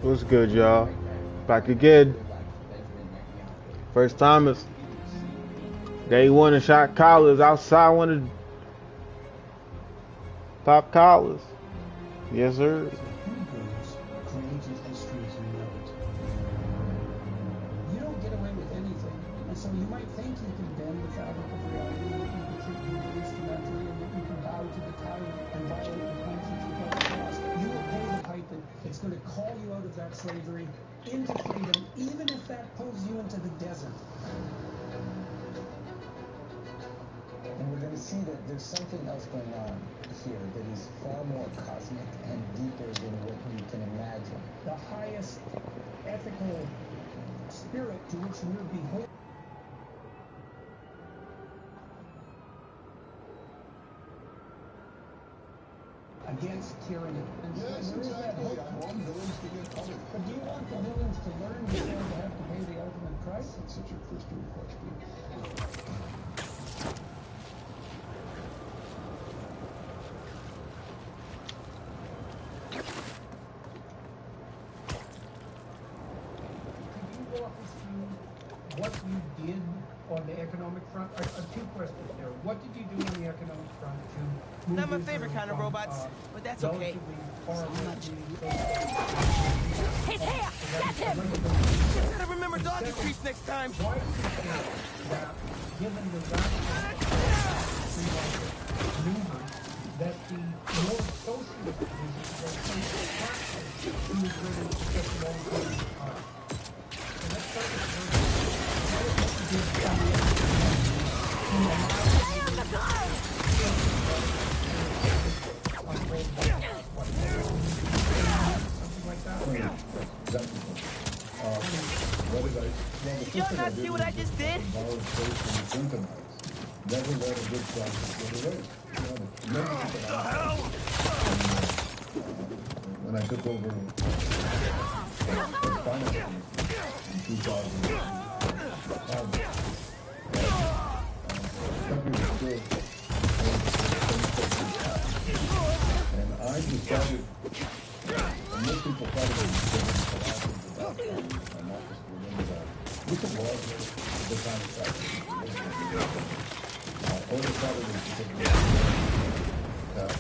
What's good, y'all? Back again. First timers. Day one and shot collars outside one of the top collars. Yes, sir. Created history as we know it. You don't get away with anything. And so you might think you can bend the fabric of reality, and that you can treat people instrumentally, and that you can bow to the tyrant and violate the conscience without a cause. You will pay the piper. It's going to call you out of that slavery into freedom, even if that pulls you into the desert. And we're going to see that there's something else going on here that is far more cosmic and deeper than what you can imagine. The highest ethical spirit to which we're beholden. Against tyranny. And Yes, there is that exactly. hope. I want villains to get punished. But do you want the villains to learn before they have to pay the ultimate price? That's such a Christian question. Could you walk us through what you did on the economic front? Two questions there. What did you do on the economic front to move Not my Israel favorite kind of from, robots, but that's okay. relatively far So away He's here! That's him! Just gotta remember doggy treats next time. Why do you think that, given the radical free market movement, that the more socialist position was so attractive to Israel for such a long period of time? So let's start with the what you did on the something like that? What did I? Well, the Did first y'all thing not I did see what was I just did? borrow space from the Clintonites. Never let a good crisis get away. You know, the tremendous amount when I took over the finance in 2005, the country was still and I decided, and most people probably didn't which it was the kind of fact all the thought it was that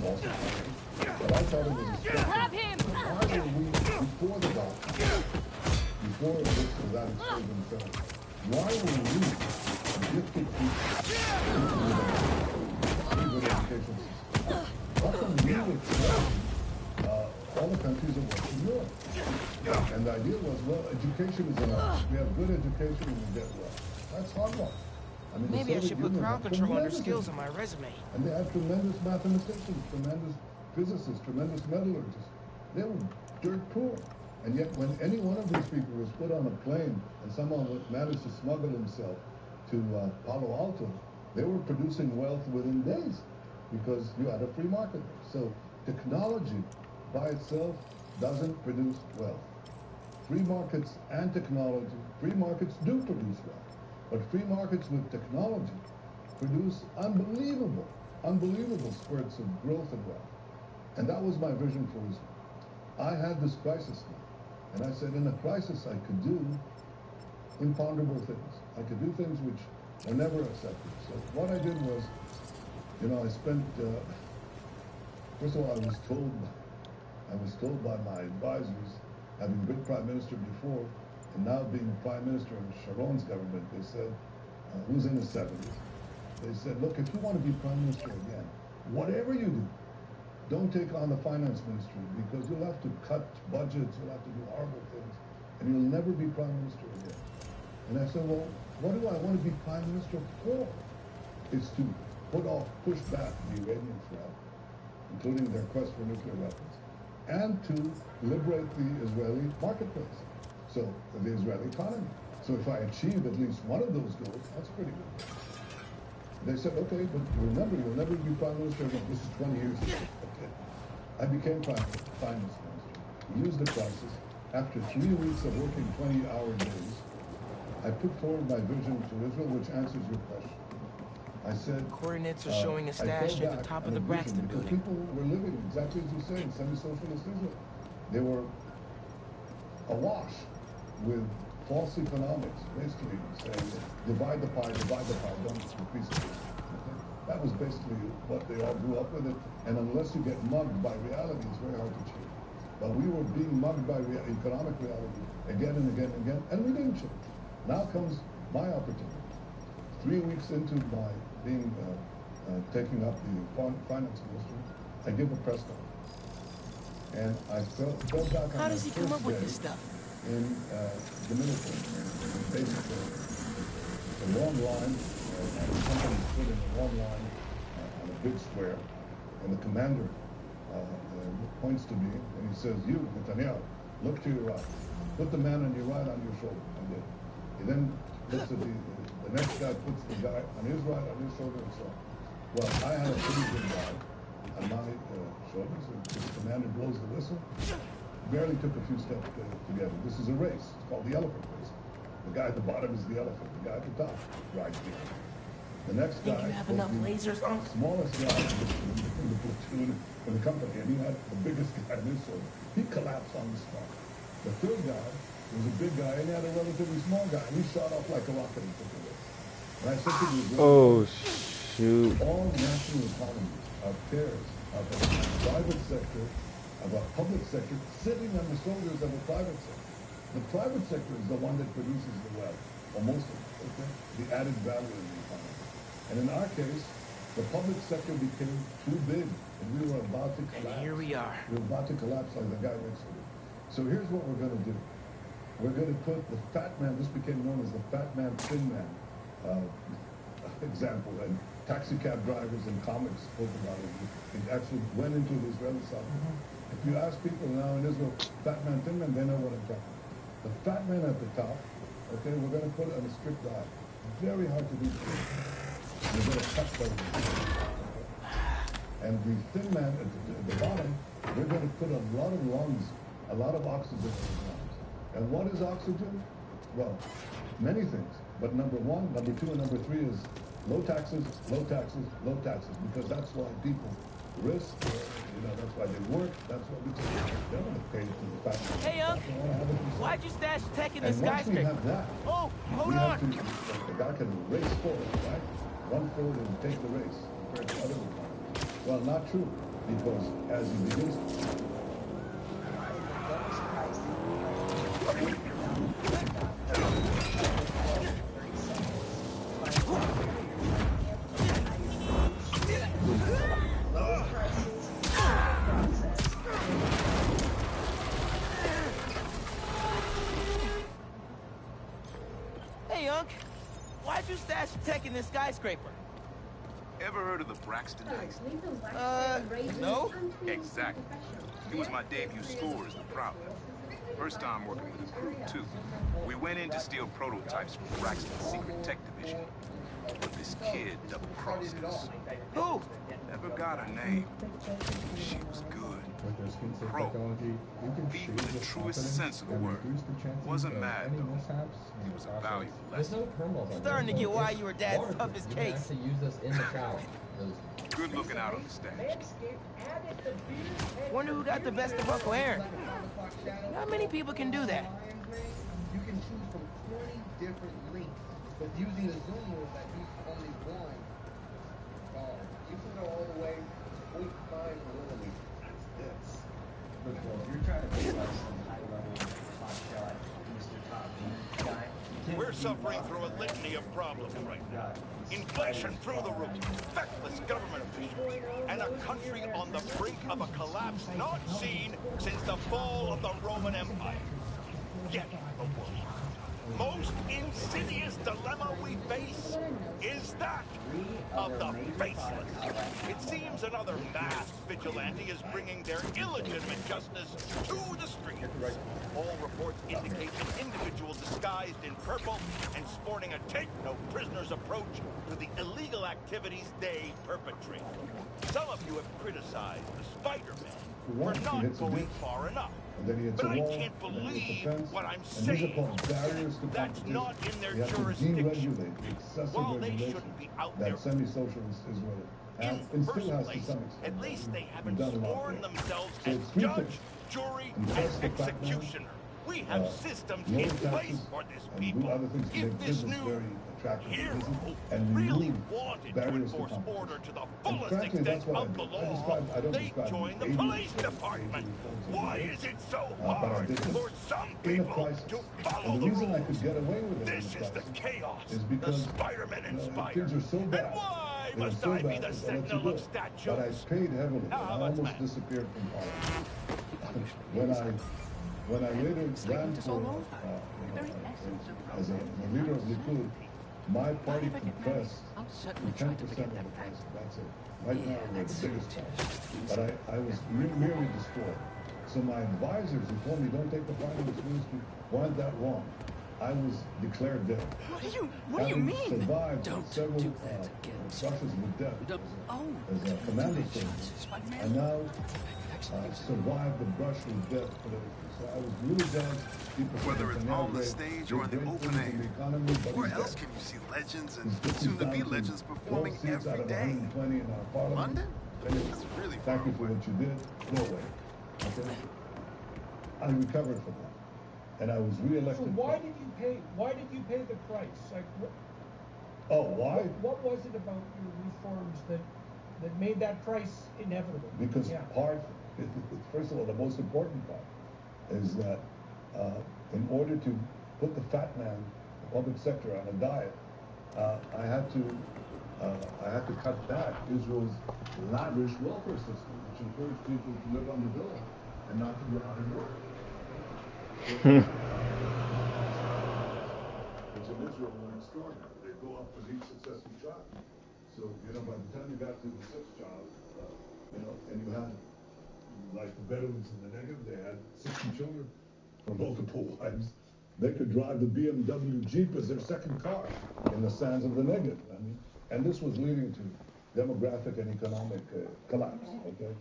was but I thought it was a Grab him! why were we before the doctor, before this was out of stage themselves, why were we gifted people with education system? How come we were all the countries of Western Europe? And the idea was, well, education is enough. We have good education and we get well. That's hogwash. I mean, Maybe I should put ground control under skills on my resume. And they had tremendous mathematicians, tremendous physicists, tremendous metallurgists. They were dirt poor. And yet when any one of these people was put on a plane and someone managed to smuggle himself to Palo Alto, they were producing wealth within days because you had a free market. So technology by itself doesn't produce wealth. Free markets and technology, free markets do produce wealth. But free markets with technology produce unbelievable spurts of growth and wealth. And that was my vision for Israel. I had this crisis now. And I said, in a crisis, I could do imponderable things. I could do things which were never accepted. So what I did was, I spent, first of all, I was told by my advisors, having been prime minister before, and now being prime minister of Sharon's government, they said, who's in his 70s, they said, look, if you want to be prime minister again, whatever you do, don't take on the finance ministry because you'll have to cut budgets, you'll have to do horrible things, and you'll never be prime minister again. And I said, well, what do I want to be prime minister for? It's to push back the Iranian threat, including their quest for nuclear weapons, and to liberate the Israeli marketplace. So, the Israeli economy. So if I achieve at least one of those goals, that's pretty good. They said, okay, but remember, you'll never be prime minister again. This is 20 years ago. Okay. I became finance minister. We used the crisis. After 3 weeks of working 20-hour days, I put forward my vision to Israel, which answers your question. I said, Coordinates are showing a stash at the top of the Braxton building. People were living exactly as you say in semi-socialist Israel. They were awash with false economics, basically saying divide the pie, don't increase it. Okay? That was basically what they all grew up with it, and unless you get mugged by reality, it's very hard to change. But we were being mugged by economic reality again and again and again, and we didn't change. Now comes my opportunity. 3 weeks into my being taking up the finance ministry, I give a press conference, and I fell back on How does he come up with this stuff? In the military, basically, a long line, and the company stood in a long line on a big square, and the commander points to me and he says, "You, Netanyahu, look to your right. Put the man on your right on your shoulder." I did. He then looks at the next guy, puts the guy on his right on his shoulder, and so on. Well, I had a pretty good guy on my shoulders. The commander blows the whistle. Barely took a few steps together. This is a race. It's called the elephant race. The guy at the bottom is the elephant. The guy at the top rides the elephant. The next guy Think you have enough lasers, the smallest guy in the platoon in the company, and he had the biggest guy in his shoulder. He collapsed on the spot. The third guy was a big guy, and he had a relatively small guy, and he shot off like a rocket and took away. And I said to the Oh, shoot. all national economies are pairs of a private sector, of a public sector, sitting on the shoulders of a private sector. The private sector is the one that produces the wealth, or most of it, okay? The added value in the economy. And in our case, the public sector became too big, and we were about to collapse. And here we are. We were about to collapse like the guy next to me. So here's what we're going to do. We're going to put the fat man, this became known as the fat man, thin man example, and taxi cab drivers and comics spoke about it. It actually went into the Israeli subject. If you ask people now in Israel, fat man, thin man, they know what I'm talking about. The fat man at the top, okay, we're going to put on a strict diet. Very hard to do. We're going to cut those. And the thin man at the bottom, we're going to put a lot of lungs, a lot of oxygen in his lungs. And what is oxygen? Well, many things. But number one, number two, and number three is low taxes, low taxes, low taxes. Because that's why people risk, that's why they work, that's why we take it. They don't want to pay to the fat man. Hey, Unc, why'd you stash tech in the And once we skyscraper? have that, Oh, hold we have on. to, the guy can race forward, right? Run forward and take the race compared to other requirements. Well, not true, because as he begins Hey, Unc, why'd you stash tech in this skyscraper? Ever heard of the Braxton Heist? No? Exactly. It was my debut score as the prop. First time working with a crew, too. We went in to steal prototypes from Braxton's secret tech division. But this kid double-crossed us. Who? Never got her name. She was good. Pro. Thief in the truest sense of the word. Wasn't mad, though. It was a valuable lesson. Starting to get why you were Dad's toughest case. Good looking out on the stage. Wonder who got the best of Uncle Aaron. Not many people can do that. You can choose from 20 different links, but using a zoom mode that uses only one, you can go all the way to 0.5 millimeters. That's this. Look, well, if you're trying to be like some high-level hotshot Mr. Top Gun guy, We're suffering through a litany of problems right now. Inflation through the roof, feckless government officials, and a country on the brink of a collapse not seen since the fall of the Roman Empire. Yet the world, most insidious dilemma we face is that of the faceless. It seems another mass vigilante is bringing their illegitimate justice to the streets. All reports indicate an individual disguised in purple and sporting a take-no-prisoners approach to the illegal activities they perpetrate. Some of you have criticized the Spider-Man for not going far enough. and then he hits But a I wall, can't and then he hits a believe fence, what I'm and these are saying. called barriers to That's competition. not in their We have to jurisdiction. deregulate the excessive While they regulation shouldn't be out there that semi-socialist Israel has, in and the still first has to place, some extent. at least they We've haven't done a lot sworn there. themselves So as it's three judge, things. jury, Impress and the fat man, executioner. We have systems lower in place taxes, for this and do people. other things to If make this business new very attractive to hero business, and really remove wanted to barriers to enforce competition. order to the And fullest frankly, extent that's what I of the do. law, I don't they describe join the 80 police folds, department. 80 folds of Why it. is it so But I hard did this for some in a people crisis. to And follow the the reason I rules? could get away with it This in a is the crisis chaos is the because Spider-Man inspired. things are so And bad. why They were must so I be bad the that they let you sentinel do of it. statues? But I paid heavily. Now, I how almost much, man? disappeared from politics. when I later ran for as a leader of Likud, my party compressed to 10% of the price. That's it. Right now we're the biggest party. But I was merely destroyed. So my advisors who told me don't take the finance ministry weren't that wrong. I was declared dead. What do you mean? Survived Don't several do that again. brushes with death Oh, as a commander soldier, and now survived the brush with death politically. So I was really down. Whether it's on the stage or in the open air, where else can you see legends and soon-to-be legends performing every day? London? It's really far Thank you for away. what you did. Go away. Okay? I recovered from that, and I was So reelected. why did you pay the price? Like, Why? what was it about your reforms that made that price inevitable? Because first of all, the most important part is that in order to put the fat man, the public sector, on a diet, I had to cut back Israel's lavish welfare system, which encouraged people to live on the villa and not to go out and work. Which in Israel were extraordinary. They go up with each successive child. So, by the time you got to the sixth child, and you had, like the Bedouins in the Negev, they had 60 children from multiple wives. They could drive the BMW Jeep as their second car in the sands of the Negev. And this was leading to demographic and economic collapse, okay?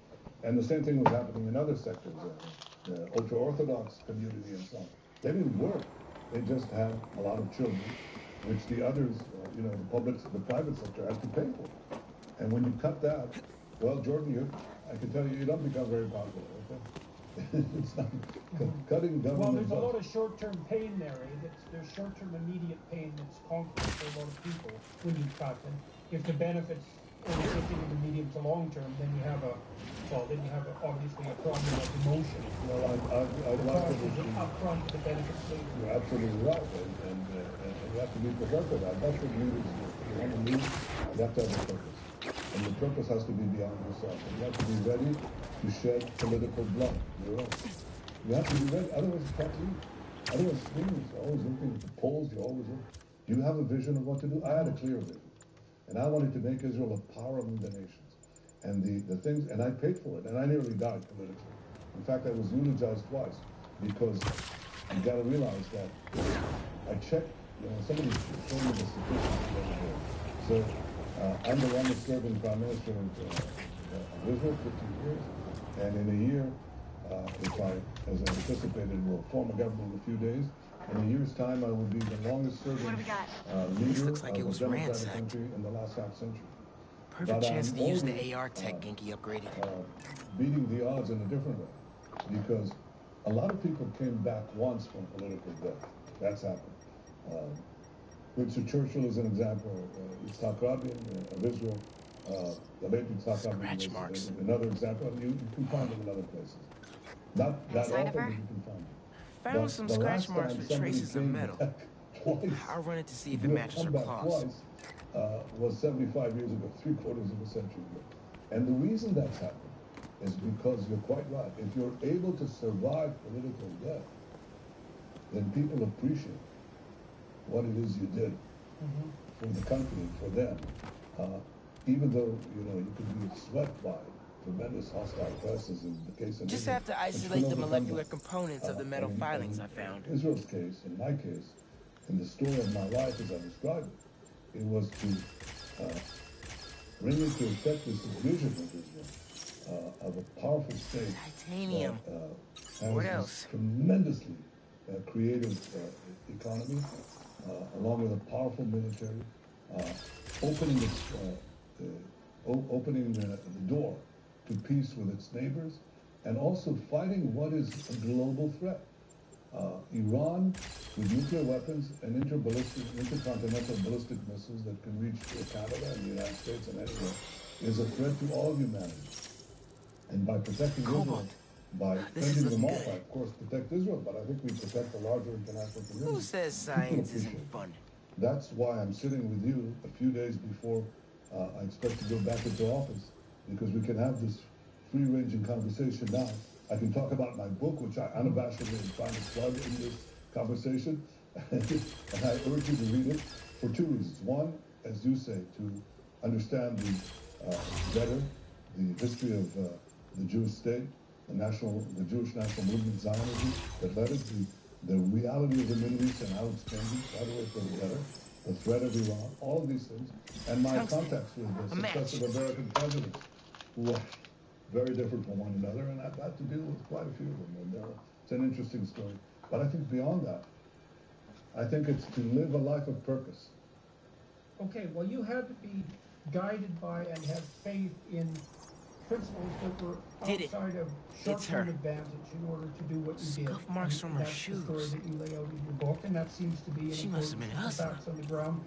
And the same thing was happening in other sectors, the ultra-Orthodox community and so on. They didn't work. They just had a lot of children, which the others, the private sector had to pay for. And when you cut that, well, Jordan, I can tell you don't become very popular, okay? It's not cutting government. Well, there's a lot of short-term pain there, eh? There's short-term immediate pain that's concrete for a lot of people when you cut. And if the benefits are taken in the medium to long term, then you have obviously a problem of emotion. Well, I'd like to Up front, the benefits later. You're absolutely right, and you have to be prepared for that. That's what leaders do. If you want to lead, you have to have a purpose. And the purpose has to be beyond yourself. And you have to be ready to shed political blood, your own. You have to be ready, otherwise you can't lead. Otherwise, you're always looking at the polls, you're always looking. Do you have a vision of what to do? I had a clear vision. And I wanted to make Israel a power among the nations. And the things, and I paid for it, and I nearly died politically. In fact, I was eulogized twice, because you gotta realize that I checked, somebody showed me the statistics the other day. So, I'm the longest serving prime minister of Israel, 15 years, and in a year, if I, as I anticipated, will form a government in a few days, in a year's time, I will be the longest serving leader looks like it of was a democratic ransacked. country in the last half century. Perfect But chance I'm to use already, the AR tech Genki upgraded. Beating the odds in a different way, because a lot of people came back once from political death. That's happened. Winston Churchill is an example. Yitzhak Rabin of Israel. The late Yitzhak Rabin is another example. You can find them in other places. Not that often, but you can find them. Found some scratch marks with traces of metal. Twice, I'll run it to see if it matches her claws. twice, was 75 years ago, 3/4 of a century ago. And the reason that's happened is because you're quite right. If you're able to survive political death, then people appreciate what it is you did for the country, for them. Even though, you could be swept by tremendous hostile presses in the case of Just Israel, have to but you isolate can the overcome molecular that. components of the metal filings I found. In Israel's case, in my case, in the story of my life as I described it, it was to bring into effect this vision of Israel, of a powerful state. Titanium. That What has else? this tremendously creative economy, along with a powerful military, opening the door to peace with its neighbors, and also fighting what is a global threat. Iran, with nuclear weapons and intercontinental ballistic missiles that can reach Canada and the United States and anywhere, is a threat to all humanity. And by protecting Israel, by fending them off, I of course protect Israel, but I think we protect the larger international community. Who says science isn't fun? That's why I'm sitting with you a few days before I expect to go back into office, because we can have this free-ranging conversation now. I can talk about my book, which I unabashedly am trying to plug in this conversation, and I urge you to read it for two reasons. One, as you say, to understand better the history of the Jewish state, the Jewish national movement, Zionism, that led it, the reality of the Middle East and how it's changing, by the way, for the better, the threat of Iran, all of these things, and my contacts with the successive American presidents, who are very different from one another, and I've had to deal with quite a few of them, and it's an interesting story. But I think beyond that, I think it's to live a life of purpose. Okay, well, you had to be guided by and have faith in principles that were outside of short-term advantage in order to do what you did. Scuff marks from her shoes. That's the story that you lay out in your book, and that seems to be She must have been a hustler. facts on the ground.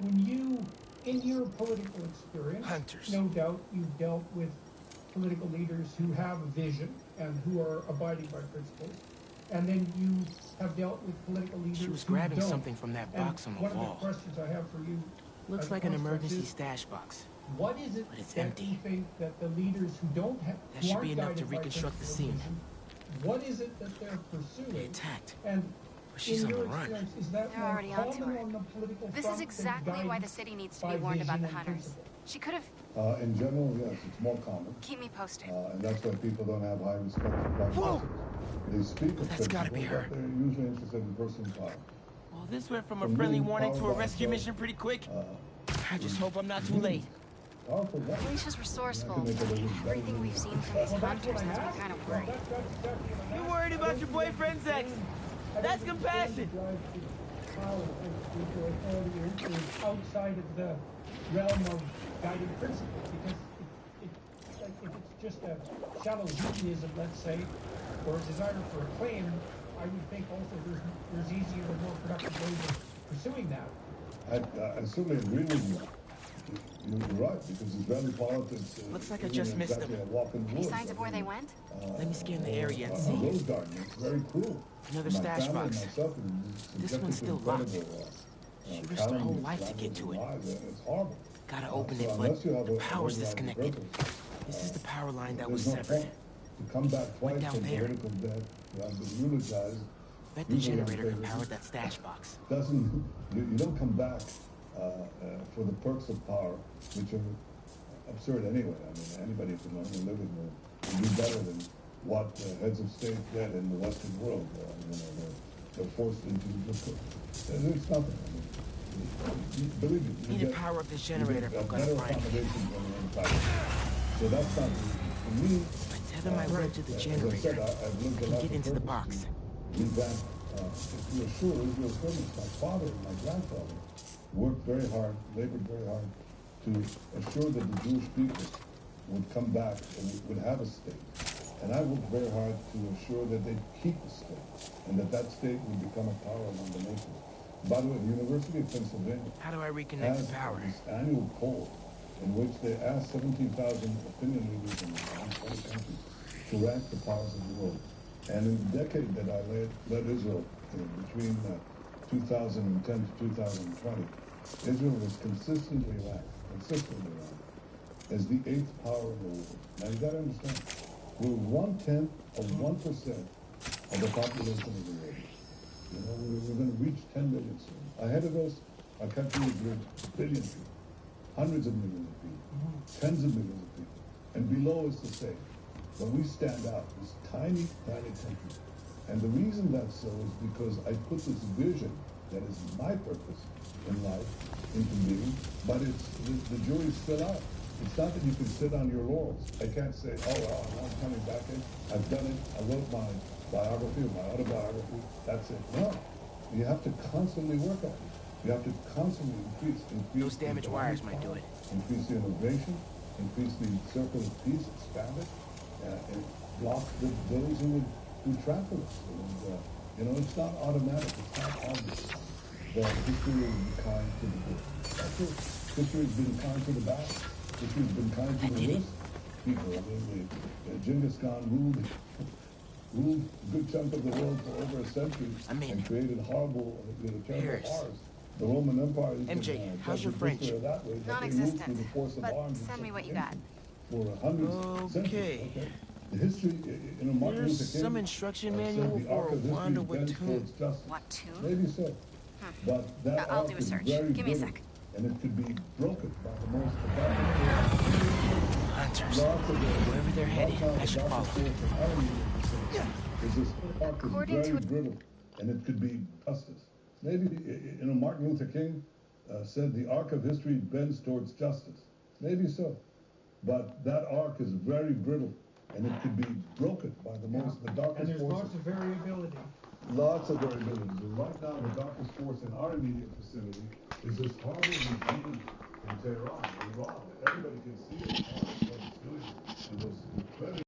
When you, in your political experience, no doubt you've dealt with political leaders who have a vision and who are abiding by principles, and then you have dealt with political leaders She was who grabbing don't. something from that box on the one wall. of the questions I have for you Looks like an emergency stash box. What is it but it's that empty. you think that the leaders who don't have That should be enough to reconstruct the scene. What is it that they're pursuing? They attacked. And But she's in on the your run. experience, is that They're more already onto common her. on the political This front is than exactly why the guidance city needs to by be warned about the vision and hunters. principle? She could have. In general, yes, it's more common. Keep me posted. And that's why people don't have high respect for prime Whoa! ministers. They speak of That's gotta be principle, her. but they're usually interested in personal power. Well, this went from a From friendly being warning to a powered by rescue drugs, mission pretty quick. I just hope I'm not too late. Powerful weapons. Alicia's resourceful, That can but make a living everything we've seen from these hunters has me kind of worried. You're worried about your boyfriend's ex. That's compassion. Outside of the realm of guiding principle, because if it's just a shallow hedonism, let's say, or a desire for acclaim, I would think also there's easier and more productive ways of pursuing that. I certainly agree with you. You're right, because Israeli politics Looks like I just missed exactly them. a walk in the Any woods. signs of where they went? Let me scan the area and A see. rose garden, it's very cruel. Another My stash family and box. myself have been This subjected one's to still locked. incredible, She risked her whole calumnies, life to get to it. lies, and it's horrible. Gotta open So it, unless but you have the a power's overriding disconnected. purpose, This is the power line that was there's no severed. point. To come back twice down from there. political death, you have been eulogized. Bet the usually generator can unfavorably. power that stash box. You don't come back for the perks of power, which are absurd anyway. I mean, anybody who can only live in will do better than what heads of state get in the Western world. They're forced into there's nothing. I mean, believe me, Need to power up this generator you if I'm get gonna better find it. accommodations on your own time. So that's not for me. If I tether my leg to the As I generator, said, I've lived I a can life get of into the purpose. box. Revamp, to assure Israel's goodness. My father and my grandfather worked very hard, labored very hard to assure that the Jewish people would come back and would have a state. And I worked very hard to assure that they'd keep the state and that state would become a power among the nations. By the way, the University of Pennsylvania How do I reconnect has the power? this annual poll in which they ask 17,000 opinion leaders in 20 countries to rank the powers of the world. And in the decade that I led Israel, between 2010 to 2020, Israel was consistently ranked as the 8th power in the world. Now you gotta understand, we're 1/10 of 1% of the population of the world. You know, we're going to reach 10 million soon. Ahead of us, our country is with billions of people, hundreds of millions of people, tens of millions of people. And below is the same. But we stand out, this tiny, tiny country. And the reason that's so is because I put this vision that is my purpose in life into being, but the jury's still out. It's not that you can sit on your laurels. I can't say, oh, well, I'm coming back in. I've done it. I wrote my biography or my autobiography. That's it. No. You have to constantly work at it. You have to constantly increase Those damaged wires might do it. Increase the innovation, increase the circle of peace, expand it, and block those who would trample us. And You know, it's not automatic. It's not obvious. But history has been kind to the good. That's it. History has been kind to the bad. History has been kind to the worst people. Genghis Khan ruled a good chunk of the world for over a century and created horrible, terrible horrors. The Roman Empire. MJ, how's your French? That way, Non-existent. But send me what you got. For hundreds of centuries. Okay. The history, Martin There's Luther King, some instruction manual for Wanda Watoon. Watoon? Maybe so. But that I'll do a search. Give me a sec. And it could be broken by the most Hunters. Wherever they're headed, I should follow. According to brittle, and it could be justice. Maybe, Martin Luther King said the arc of history bends towards justice. Maybe so. But that arc is very brittle, and it could be broken by the darkest And there's forces. lots of variability. Lots of variability. And right now, the darkest force in our immediate vicinity is this horrible regime in Tehran, Iran. Everybody can see it. What it's doing. And those incredible.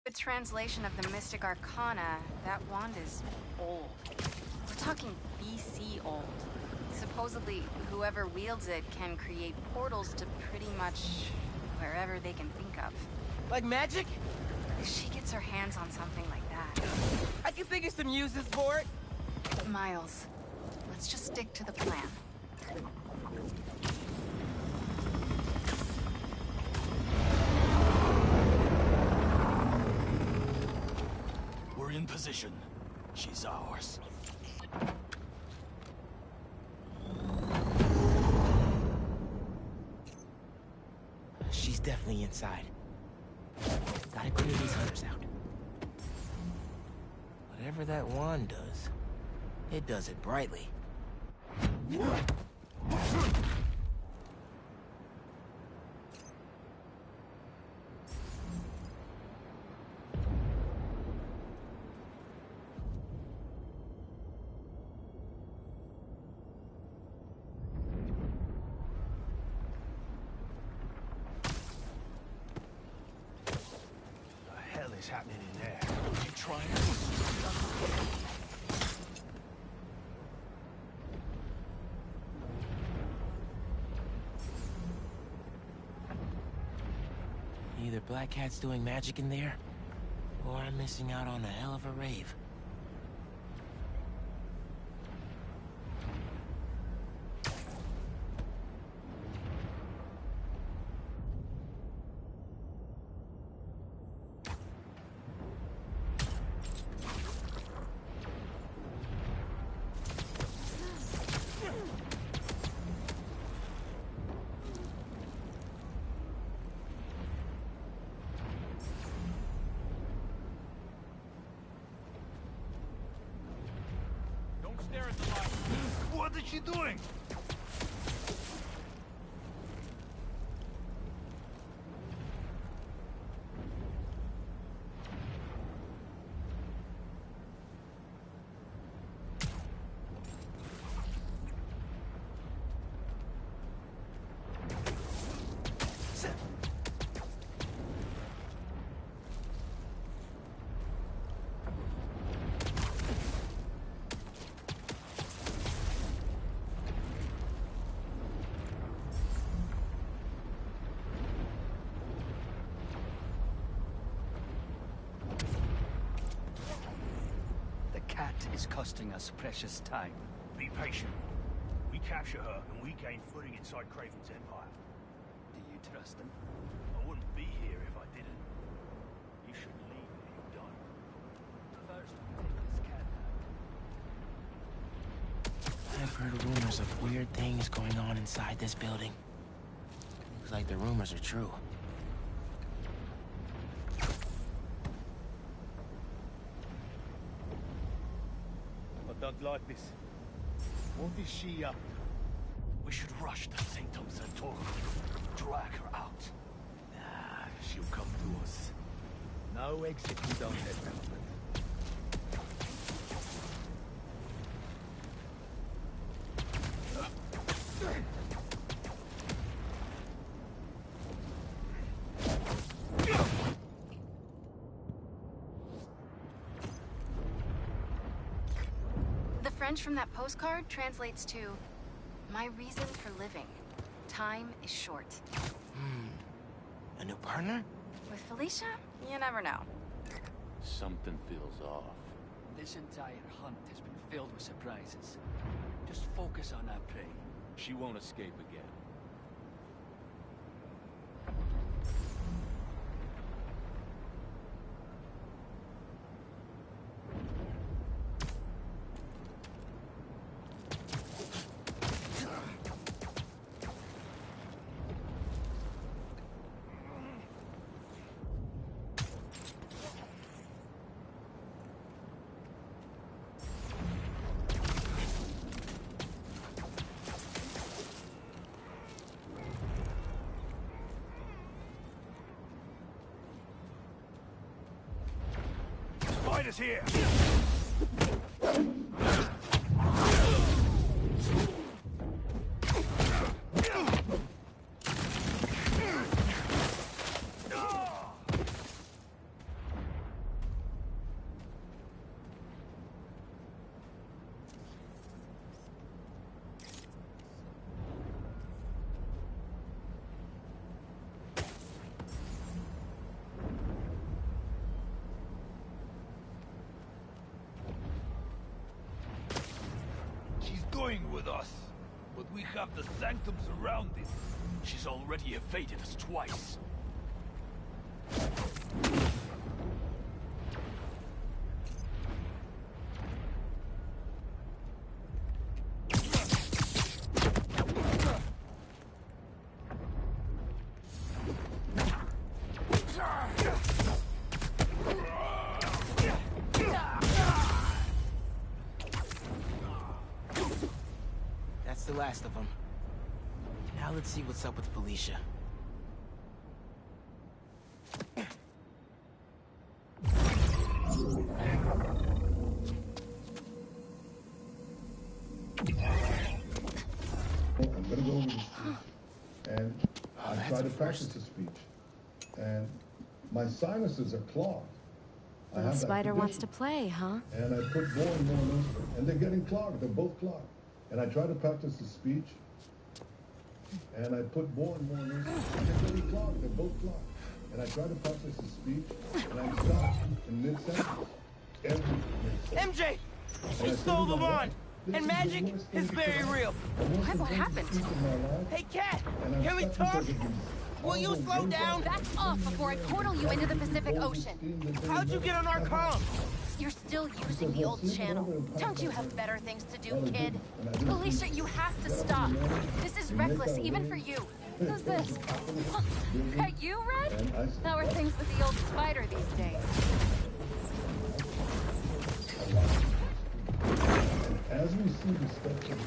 The translation of the Mystic Arcana, that wand is old. We're talking BC old. Supposedly, whoever wields it can create portals to pretty much wherever they can think of. Like magic? If she gets her hands on something like that... I can think of some uses for it. Miles, let's just stick to the plan. We're in position. She's ours. She's definitely inside. Gotta clear these hunters out. Whatever that wand does, it does it brightly. Happening in there. You trying? Either Black Cat's doing magic in there, or I'm missing out on a hell of a rave. What is she doing? is costing us precious time. Be patient. We capture her, and we gain footing inside Kraven's empire. Do you trust him? I wouldn't be here if I didn't. You shouldn't leave if you don't. First, we take this cat back. I've heard rumors of weird things going on inside this building. Looks like the rumors are true. I don't like this. What is she up to? We should rush to Sanctum Sanctorum. Drag her out. Nah, she'll come to us. No exit we don't have covered. The French from that postcard translates to, "My reason for living. Time is short." A new partner? With Felicia, you never know. Something feels off. This entire hunt has been filled with surprises. Just focus on our prey. She won't escape again. Spiders here! With us, but we have the Sanctum surrounded. She's already evaded us twice. The last of them. Now let's see what's up with Felicia. I'm gonna go over the speech, and I try to practice the speech, and my sinuses are clogged. The spider wants to play, huh? And I put more and more into it, and they're getting clogged. They're both clogged. And I try to practice the speech, and I put more and more into it. They're getting clogged. They're both clogged. And I try to practice the speech, and I stop in mid-sentence. Every mid-sentence. MJ! She stole the wand! And magic is very real! What happened? Hey, Cat! Can we talk? Will you slow down? Back off before I portal you into the Pacific Ocean. How'd you get on our comm? You're still using the old channel. Don't you have better things to do, kid? Felicia, you have to stop. This is reckless, even for you. Who's this? That you, Red? How are things with the old spider these days? As we see the steps of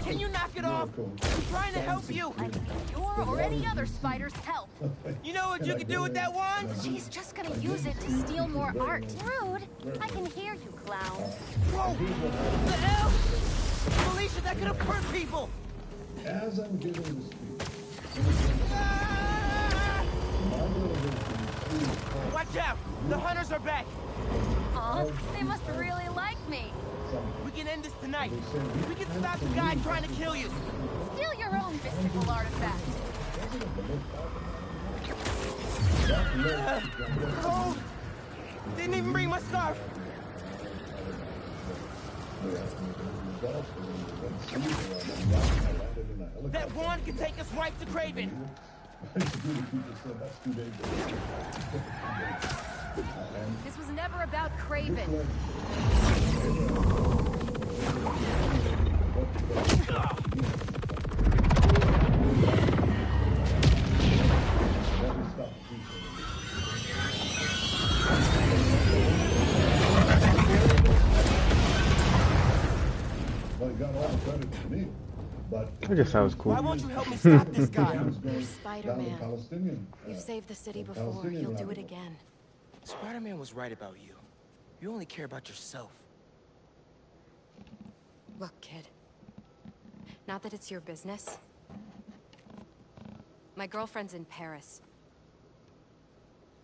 Can you knock it off? I'm trying to help you. I need your or any other spider's help. You know what you can do with that wand? She's just gonna use it to steal more art. Rude. I can hear you, clown. Whoa! The hell? Felicia, that could have hurt people. As I'm giving the speech, Watch out! The hunters are back. Aw, they must really like me. We can end this tonight. We can stop the guy trying to kill you. Steal your own mystical artifact. Hold! Didn't even bring my scarf. That wand can take us right to Kraven. This was never about Kraven. Well, he got all the credit to me, but I guess that was cool. Why won't you help me stop this guy? You're Spider-Man. You've saved the city before. You'll do it again. Spider-Man was right about you. You only care about yourself. Look, kid. Not that it's your business. My girlfriend's in Paris.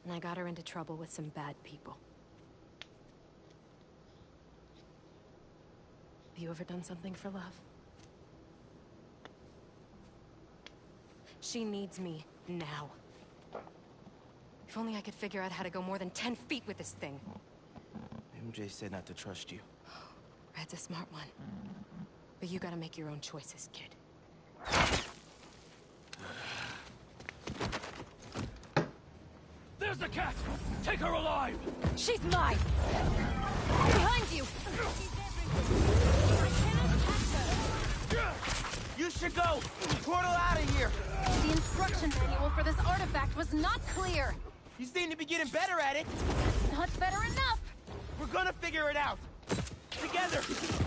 And I got her into trouble with some bad people. Have you ever done something for love? She needs me now. If only I could figure out how to go more than 10 feet with this thing. MJ said not to trust you. Red's a smart one. But you gotta make your own choices, kid. There's the cat! Take her alive! She's mine! Behind you! You should go! Portal out of here! The instruction manual for this artifact was not clear! You seem to be getting better at it! Not better enough! We're gonna figure it out! Together!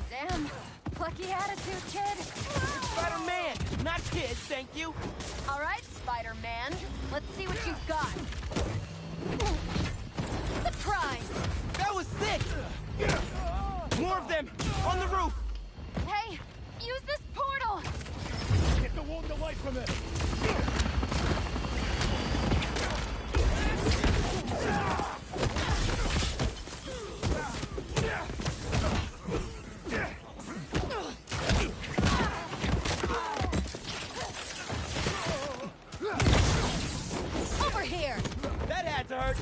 Damn! Plucky attitude, kid! Spider-Man! Not kid, thank you! Alright, Spider-Man. Let's see what you've got. Surprise! That was sick! More of them! On the roof! Hey! Use this portal! Get the wound away from it! Over here! That had to hurt!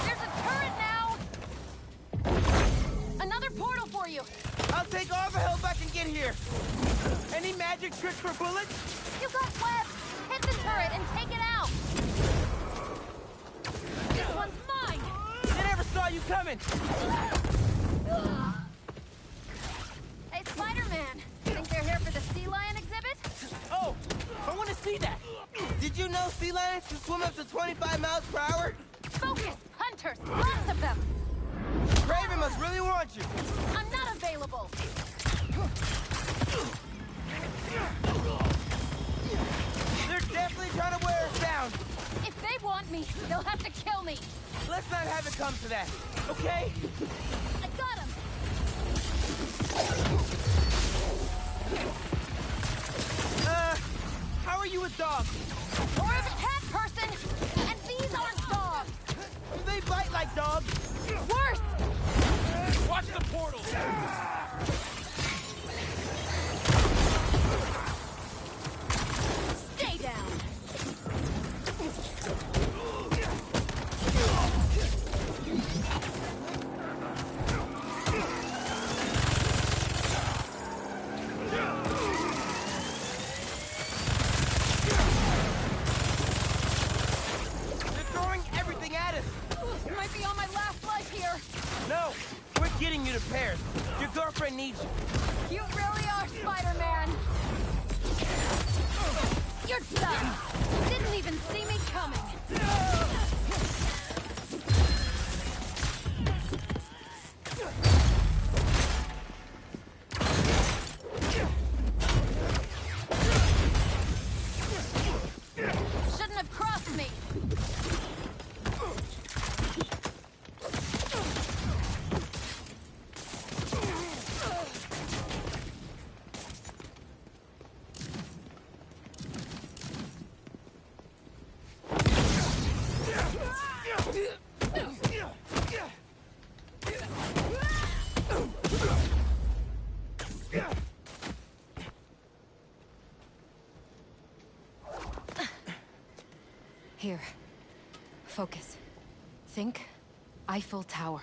There's a turret now! Another portal for you! I'll take all the help I can get here! Any magic tricks for bullets? You got webs! Hit the turret and take it out! This one's mine! They never saw you coming! Hey, Spider-Man! Think they're here for the sea lion exhibit? Oh! I want to see that! Did you know sea lions can swim up to 25 miles per hour? Focus! Hunters! Lots of them! Kraven must really want you! I'm not available! They're definitely trying to wear us down! If they want me, they'll have to kill me! Let's not have it come to that, okay? I got him! How are you with dogs? Or as a cat person! And these aren't dogs! Do they bite like dogs? Worse! Watch the portal! Stay down! They're throwing everything at us! You might be on my last life here! No! We're getting you to Paris. Your girlfriend needs you. You really are Spider-Man! You're done! Didn't even see me coming! Shouldn't have crossed me! Here. Focus. Think Eiffel Tower.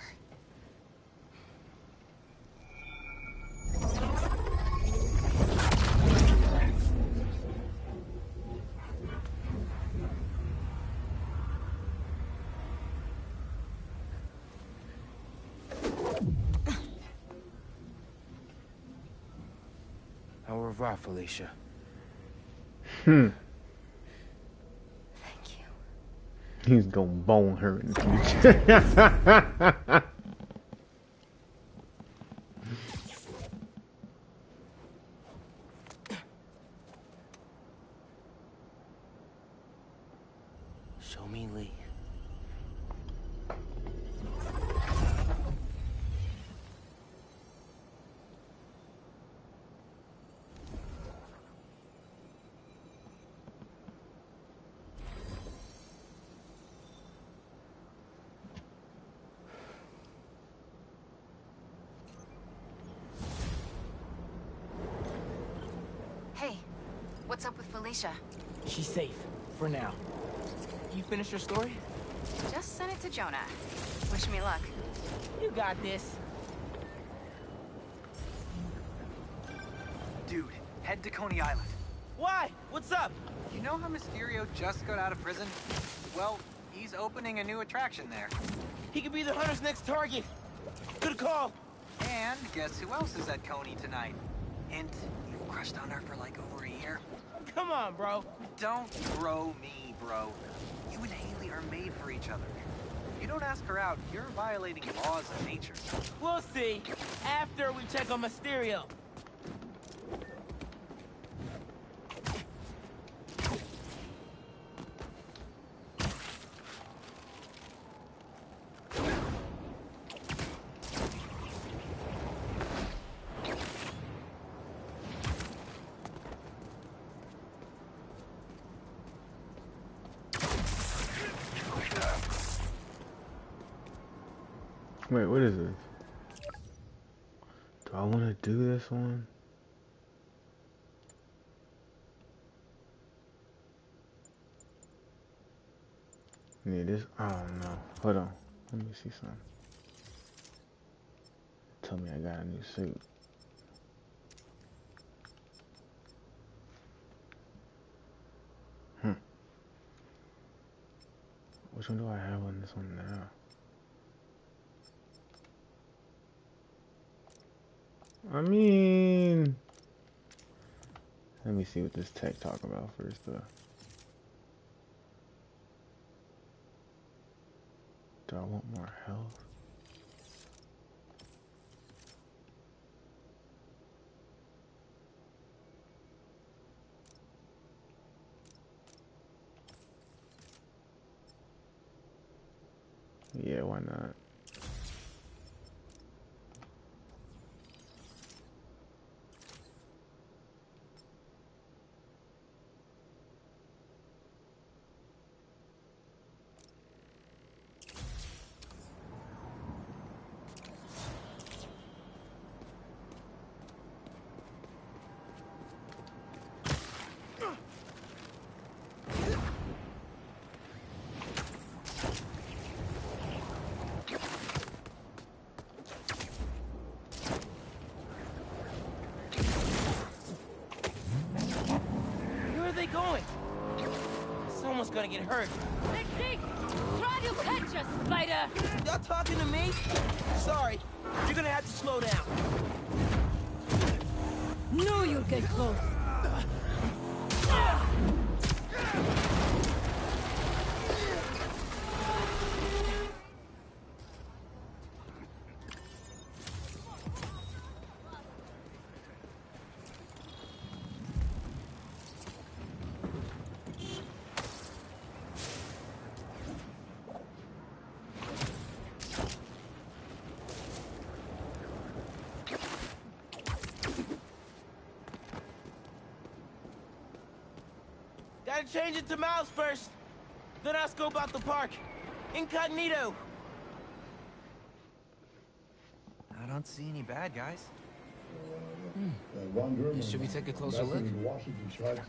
Au revoir, Felicia. Thank you. He's gonna bone her in the future. Show me Lee. Hey, what's up with Felicia? She's safe, for now. You finished your story? Just sent it to Jonah. Wish me luck. You got this. Dude, head to Coney Island. Why? What's up? You know how Mysterio just got out of prison? Well, he's opening a new attraction there. He could be the Hunter's next target. Good call. And guess who else is at Coney tonight? Hint, you've crushed on her for like over a year. Come on, bro. Don't bro me, bro. You and Hailey are made for each other. If you don't ask her out, you're violating laws of nature. We'll see. After we check on Mysterio. Wait, what is this? Do I want to do this one? Yeah, this, I don't know. Hold on. Let me see something. Tell me I got a new suit. Which one do I have on this one now? I mean, let me see what this tech talk about first though. Do I want more health? Yeah, why not? Gonna get hurt. Let's try to catch us, Spider! Y'all talking to me? Sorry, you're gonna have to slow down. No, you'll get close. Gotta change it to Miles first. Then I'll scope out the park. Incognito. I don't see any bad guys. Ron German, Should we take a closer look? in Washington tried to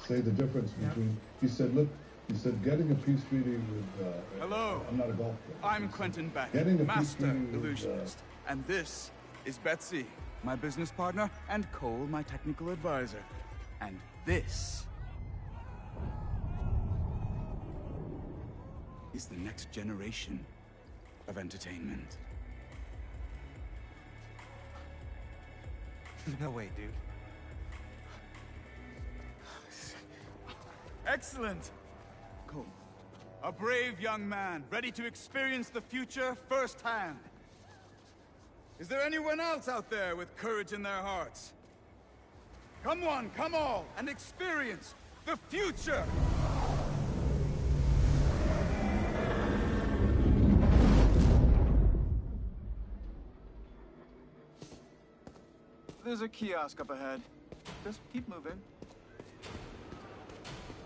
say the difference between, he said, look, He said getting a peace treaty with... Hello. I'm not a golf player. I'm Quentin Beck, Master Illusionist. And this is Betsy, my business partner, and Cole, my technical advisor. And this is the next generation of entertainment. No way, dude. Excellent! Cole, a brave young man, ready to experience the future firsthand. Is there anyone else out there with courage in their hearts? Come one, come all, and experience the future! There's a kiosk up ahead. Just keep moving.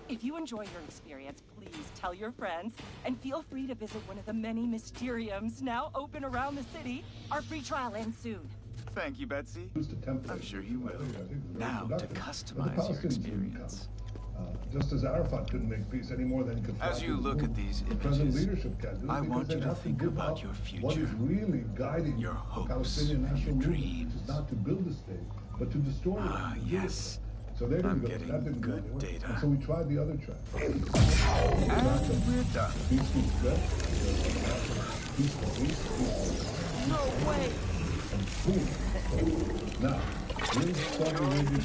If you enjoy your experience, please tell your friends, and feel free to visit one of the many Mysteriums now open around the city. Our free trial ends soon. Thank you, Betsy. I'm sure he will. Now to customize your experience. Just as Arafat couldn't make peace any more than Gaddafi. As you look at these the present images, leadership can't do it I want because you they to have think give about up your future. What is really guiding your the hopes, Palestinian national your movement, dreams. which is not to build a state, but to destroy it. Ah, yes. So they didn't I'm go, getting that didn't good go anywhere. data. And so we tried the other track. And we're done. Peaceful threat, peaceful peace, No way! and boom. Now, here's Saudi Arabia.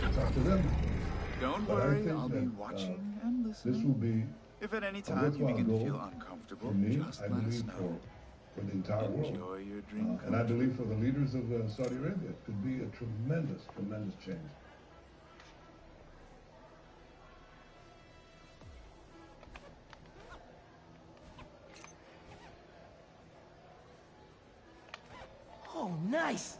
It's up to them. Don't But I worry, think I'll be that, watching and listening. This will be If at any a time you worthwhile begin to goal feel uncomfortable, for me, just I let us believe, know. for the entire world. Enjoy your dream. And I believe for the leaders of Saudi Arabia, it could be a tremendous, tremendous change. Oh, nice!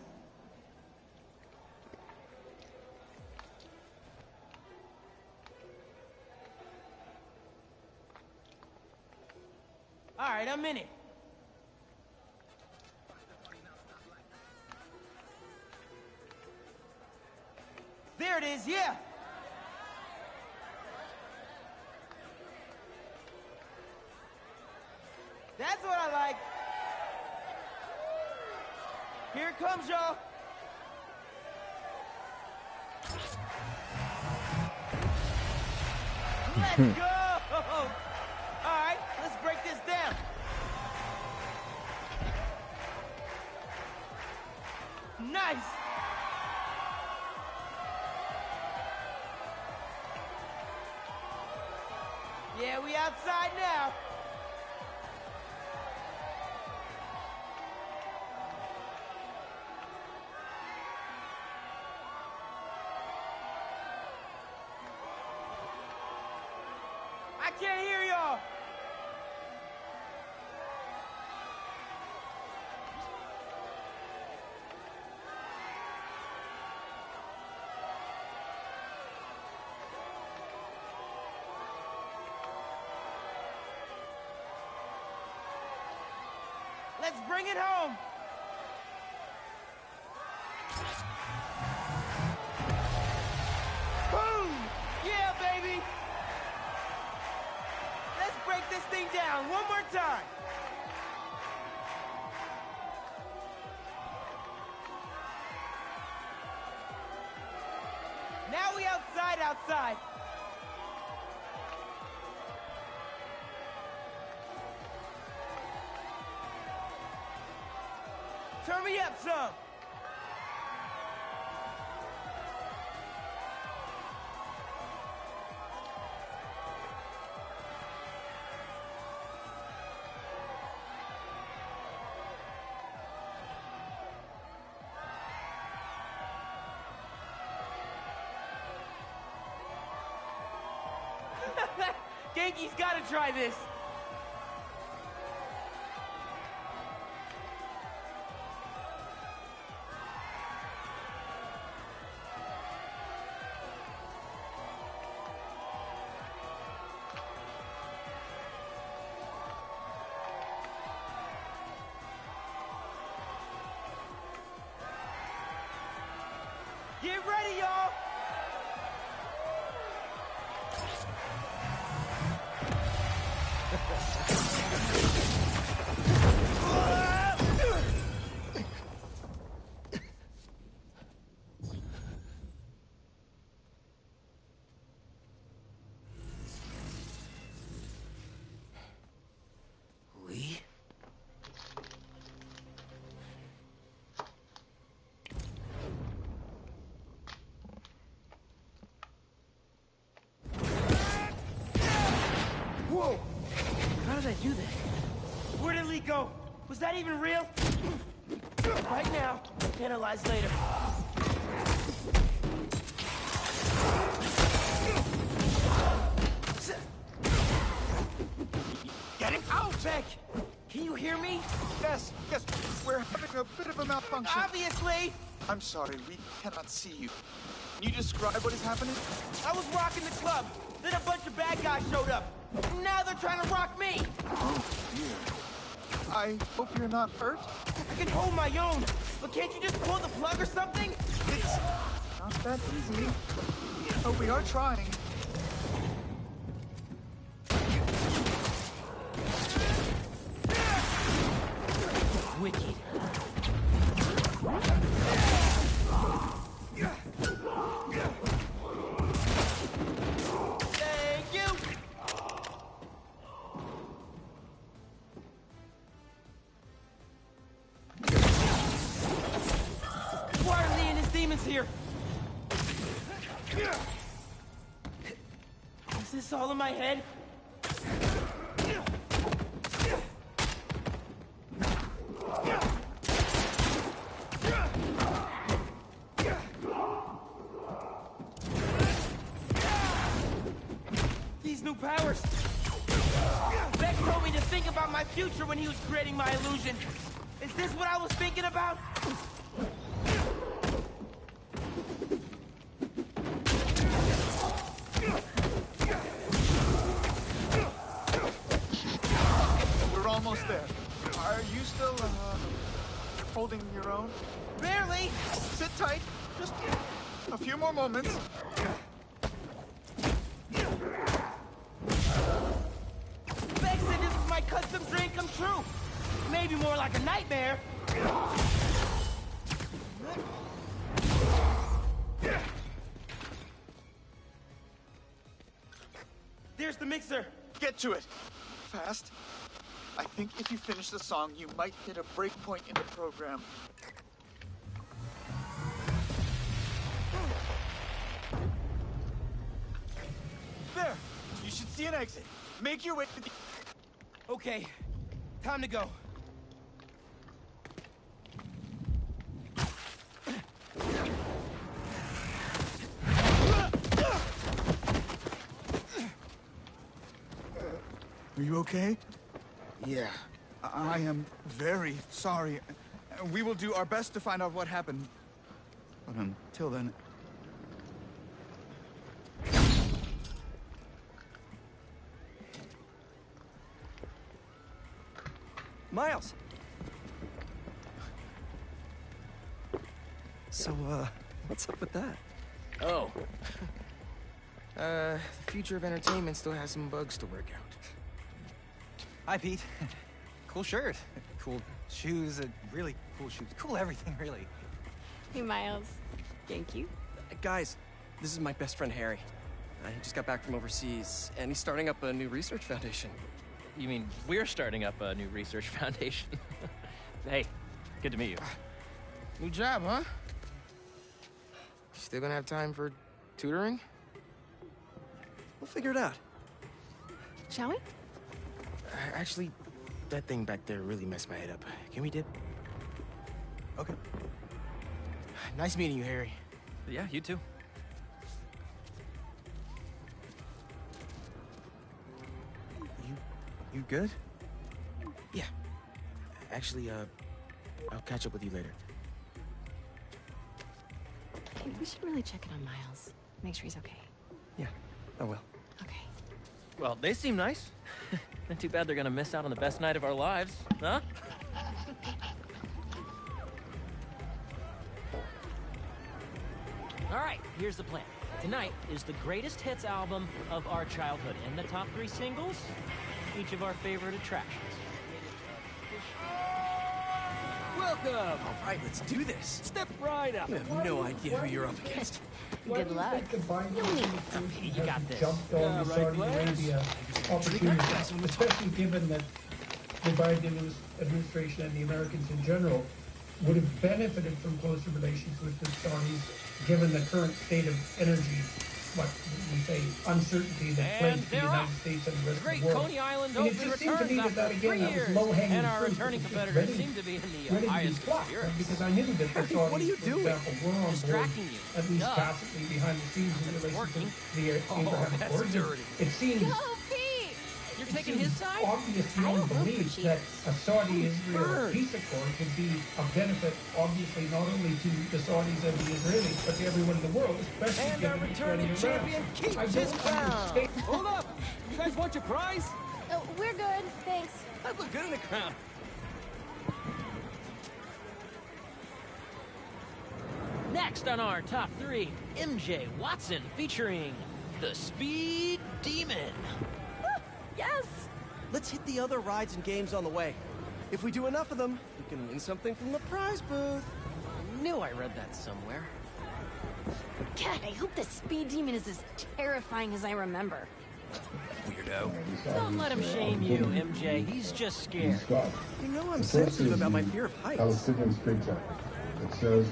All right, I'm in it. There it is, yeah! That's what I like. Here it comes, y'all. Let's go! All right, let's break this down. Nice! Yeah, we outside now. I can't hear y'all. Let's bring it home. Boom! Yeah, baby. Let's break this thing down one more time. Now we outside. Turn me up some. Genki's gotta try this. Get ready, y'all! Whoa! How did I do that? Where did Lee go? Was that even real? Right now, analyze later. Get him out, Beck! Can you hear me? Yes, we're having a bit of a malfunction. Obviously! I'm sorry, we cannot see you. Can you describe what is happening? I was rocking the club, then a bunch of bad guys showed up. Now they're trying to rock me! Oh, dear. I hope you're not hurt. I can hold my own, but can't you just pull the plug or something? It's not that easy. Oh, we are trying. Wicked. Thank you! Why are Lee and his demons here? Is this all in my head? These new powers. Beck told me to think about my future when he was creating my illusion. Is this what I was thinking about? We're almost there. Are you still, holding your own? Barely! Sit tight. Just a few more moments. Beck said this was my custom dream come true. Maybe more like a nightmare. There's the mixer. Get to it. Fast. I think if you finish the song, you might hit a break point in the program. There! You should see an exit. Make your way to the... Okay, time to go. Are you okay? Yeah. I am very sorry. We will do our best to find out what happened. But until then... Miles! So, what's up with that? Oh. The future of entertainment still has some bugs to work out. Hi, Pete. Cool shirt. Cool shoes. Really cool shoes. Cool everything, really. Hey, Miles. Thank you. Guys, this is my best friend, Harry. He just got back from overseas, and he's starting up a new research foundation. You mean we're starting up a new research foundation? Hey, good to meet you. New job, huh? Still gonna have time for tutoring? We'll figure it out. Shall we? Actually, that thing back there really messed my head up. Can we dip? Okay. Nice meeting you, Harry. Yeah, you too. You good? Yeah. Actually, I'll catch up with you later. Hey, we should really check in on Miles. Make sure he's okay. Yeah, I will. Okay. Well, they seem nice. Too bad they're gonna miss out on the best night of our lives, huh? All right, here's the plan. Tonight is the greatest hits album of our childhood. In the top 3 singles, each of our favorite attractions. Welcome! All right, let's do this. Step right up. You have no idea who you're up against. Good luck. You got this. Jumped on the Saudi Arabia opportunity, especially given that the Biden administration and the Americans in general would have benefited from closer relations with the Saudis, given the current state of energy what we say, uncertainty that plagues the United States and the rest of the world. Coney Island And it open just seemed to me returns that after again, 3 that was years, low-hanging and our fruit. returning It was competitors ready- seem to be in the ready to be highest of plucked, spirits. because I knew that the Saudis, What are you for doing? example, were on board, Distracting you. at least Duh. tacitly behind the scenes in relation to the Abraham that's Accords. dirty. It seems You're taking his side? obvious beyond belief that a Saudi-Israel peace accord could be of benefit, obviously, not only to the Saudis and the Israelis, but to everyone in the world, especially And our given returning Ukraine and champion Iran. keeps I his don't crown. understand- Hold up! You guys want your prize? Oh, we're good, thanks. I'd look good in a crown. Next on our top 3, MJ Watson featuring the Speed Demon. Yes! Let's hit the other rides and games on the way. If we do enough of them, we can win something from the prize booth. I knew I read that somewhere. God, I hope the Speed Demon is as terrifying as I remember. Weirdo. Don't let him shame you, MJ. He's just scared. You know I'm The first sensitive is about my the fear of heights. Palestinian state chapter. It says,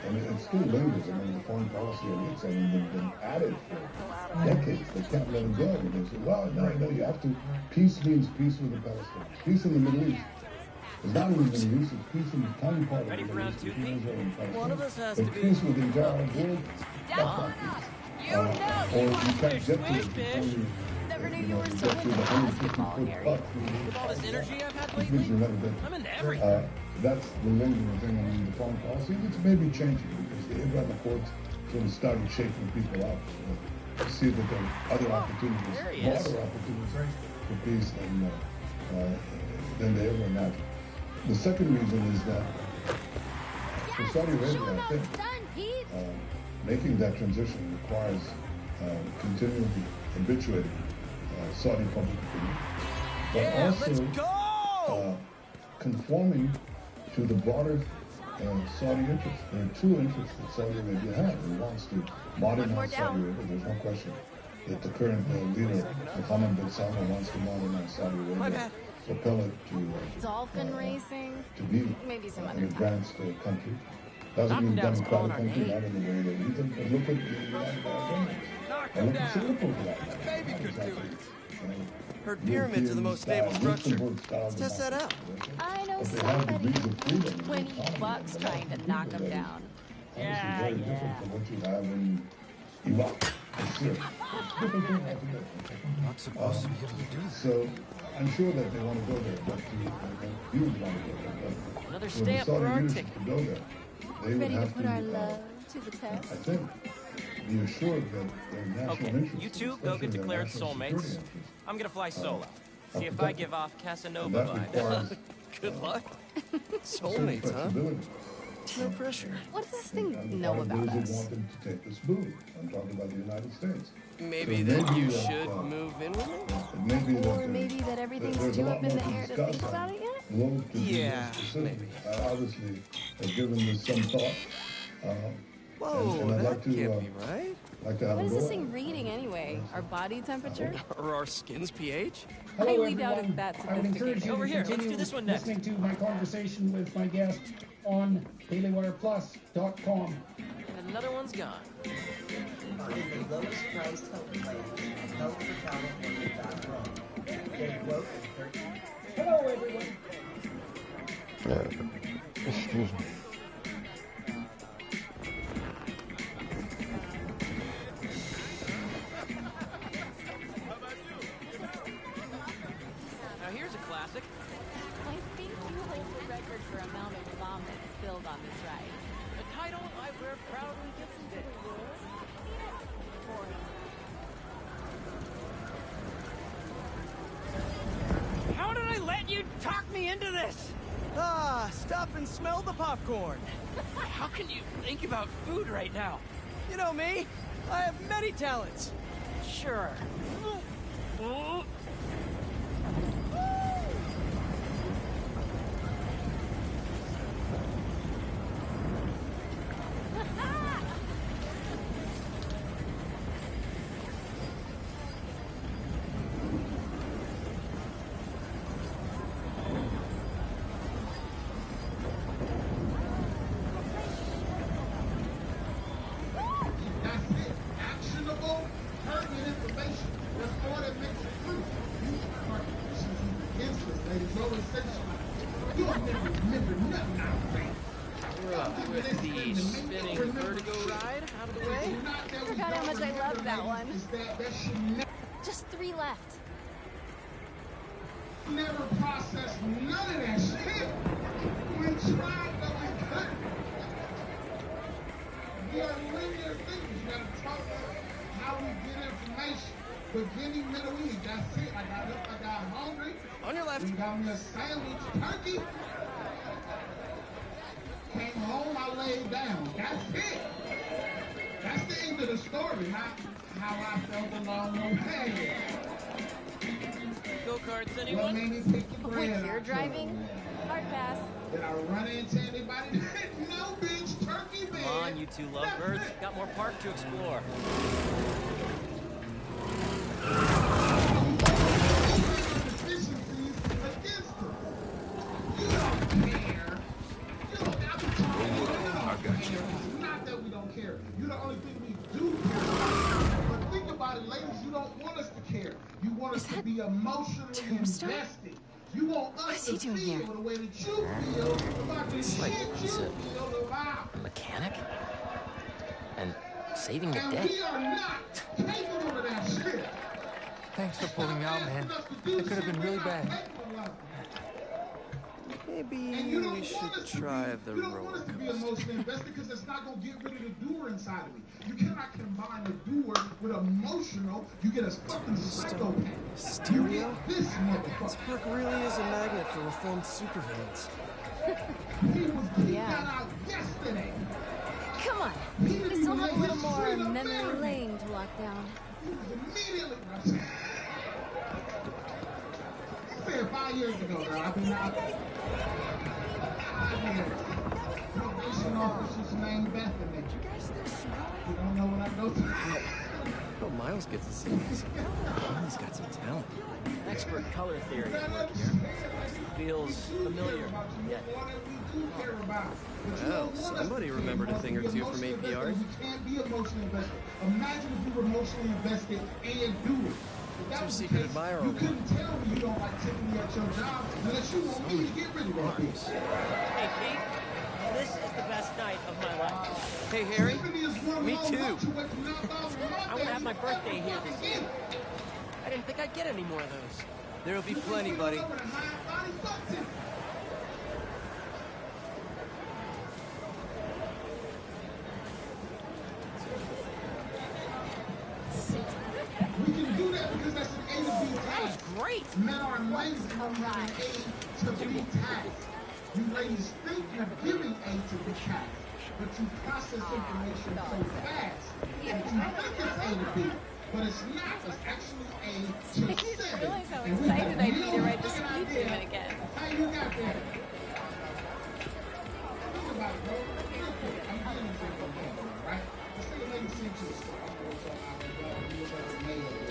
and it still lingers, I mean, the foreign policy elites, I mean, they've been at it for decades. They can't let it go. And they say, well, no, you have to, peace means peace with the Palestinians. Peace in the Middle East. It's not even the Middle East, it's peace in the tiny part of the Middle East between Israel and Palestine. One of us has but to be- peace with the entire world, that's not peace. Or you can't get to it before you, Never knew you you know, were you so get to the 150-foot putt. With all this energy I've had Which means lately, you're never good. I'm into everything. That's the lingering thing. I mean, the foreign policy, it's maybe changing because the Abraham Accords sort of started shaking people out to see that there are other opportunities, there he is. broader opportunities for peace than they ever imagined. The second reason is that for Saudi Arabia, I think, making that transition requires continually habituating Saudi public opinion, but also conforming to the broader Saudi interests. There are two interests that Saudi Arabia has. It wants to modernize Saudi Arabia. There's no question that the current leader, Mohammed bin Salman, wants to modernize Saudi Arabia, propel it to Dolphin racing? to be Maybe some an other advanced country. Doesn't mean democratic country, not in the way that we think, but look at the United Arab Emirates. And look at Singapore for that matter. Baby could do it. Her pyramids are the most stable structure. Let's test that out. I know But they have somebody degrees of freedom. with 20 bucks trying to knock him down. Obviously very different from what you have in Iraq and Syria. Different thing altogether. Not supposed to be able to do that. So I'm sure that they want to go there, but you would want to go there. But Another for the stamp Saudi for our leadership ticket. to go there, they would Ready to have put our love to the I test? think, be assured that their national Okay, interests, you two go especially get their declared national soulmates. security interests, I'm gonna fly solo. See if I protected. give off And Casanova that vibes. requires Good luck. certain Soulmates, huh? flexibility. No pressure. What does this And thing the know part of about those that us? wanted to take this move. I'm talking about the United States. Maybe So that you that, should move in with me? It may be that Or maybe that everything's there's a too lot up in more the to air to discuss think on about it yet? Low to be Yeah, more specific. maybe. I obviously have given this some thought. Whoa, and I'd that like to, can't be right. like to have What a is go this at thing it. reading anyway? Our body temperature? Or our skin's pH? Hello, Highly doubt everyone. if that's I would encourage you Over to here, let's continue do this one next. listening to my conversation with my guest on DailyWirePlus.com. And another one's gone. Find the lowest priced health plans at healthforcalifornia.com. Get a quote in 13. Hello, everyone. Excuse me. Now here's a classic. I think you hold the record for amount of vomit spilled on this ride. A title I wear proudly to this day. How did I let you talk me into this? Ah, stop and smell the popcorn. How can you think about food right now? You know me. I have many talents. Sure. Actionable bro, and say you'll never remember nothing out of that. We're up with the spinning vertigo ride out of the way. Forgot how much I loved that one. Just 3 left. Never processed none of that shit. We tried, but we couldn't. We are linear thinkers. You gotta talk about how we get information. Beginning, middle, end. That's it. I got up, I got hungry. On your left. We got me a sandwich, turkey. Came home, I laid down. That's it. That's the end of the story, not how I felt along the way. Go-karts, anyone? What made me pick the bread? Wait, you're driving? Hard pass. Did I run into anybody? No, bitch. Turkey man. Come on, you two lovebirds. Got more park to explore. Not that we don't care. You're the only thing we do care about. But think about it, ladies. You don't want us to care. You want us to be emotionally invested. You want us to feel the way that you feel about the shit you feel about. A mechanic? And saving the And day? we are not capable of that shit. Thanks for pulling out, man. It could have been really bad. Maybe we should try the roller coaster. You don't want us to be emotionally invested because it's not going to get rid of the doer inside of me. You cannot combine the doer with emotional. You get a fucking psychopath. Stereo? This motherfucker. This perk really is a magnet for reformed supervillains. He was beat out yesterday. Come on. We still have a little more memory lane to lock down. He was immediately rushed. 5 years ago, girl. I've been out 5 years. Probation officer's named Bethany. You don't know what I go through. Oh, Miles gets to see this. He's got some talent. Expert color theory at work here. Feels familiar, yet. Well, somebody remembered a thing or two from APRs. We can't be emotionally invested. Imagine if we were emotionally invested and do it. What's your secret admirer? You couldn't tell me you don't like taking me at your job unless you want me to get rid of that bitch. Hey, Pete. This is the best night of my life. Hey, Harry. Me too. I want to have my birthday here this year. I didn't think I'd get any more of those. There'll be plenty, buddy. We can do that because that's an A to B task. Great. Men are lazy from having A to B tasks. You ladies think you're giving A to B tasks, but you process information so fast that you think it's A to B. But it's not. It's actually A to I didn't 7. realize how excited I'd be to write the speed payment again. How you got there? Think about it, bro. Real quick. I'm getting this information, right? Let's say the lady sent you a story.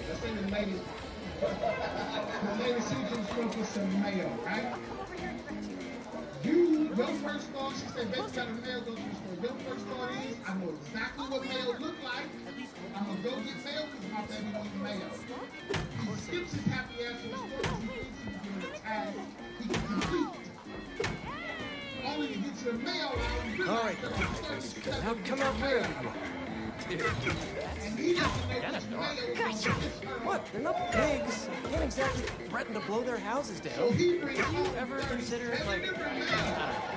Let's say the lady sent you a story for some mail, right? Your first thought, she said, baby, got a mail, go to the store. Your first thought is, I know exactly what mail look like. I'm going to go get mail because my baby needs mail. He skips his happy ass to the store because he thinks he's given a task he can complete. Only to get your mail out. All right, now come out wherever you are. And he doesn't know which mail is going to What? They're not pigs. You can't exactly threaten to blow their houses down. So he brings Have you ever considered, like,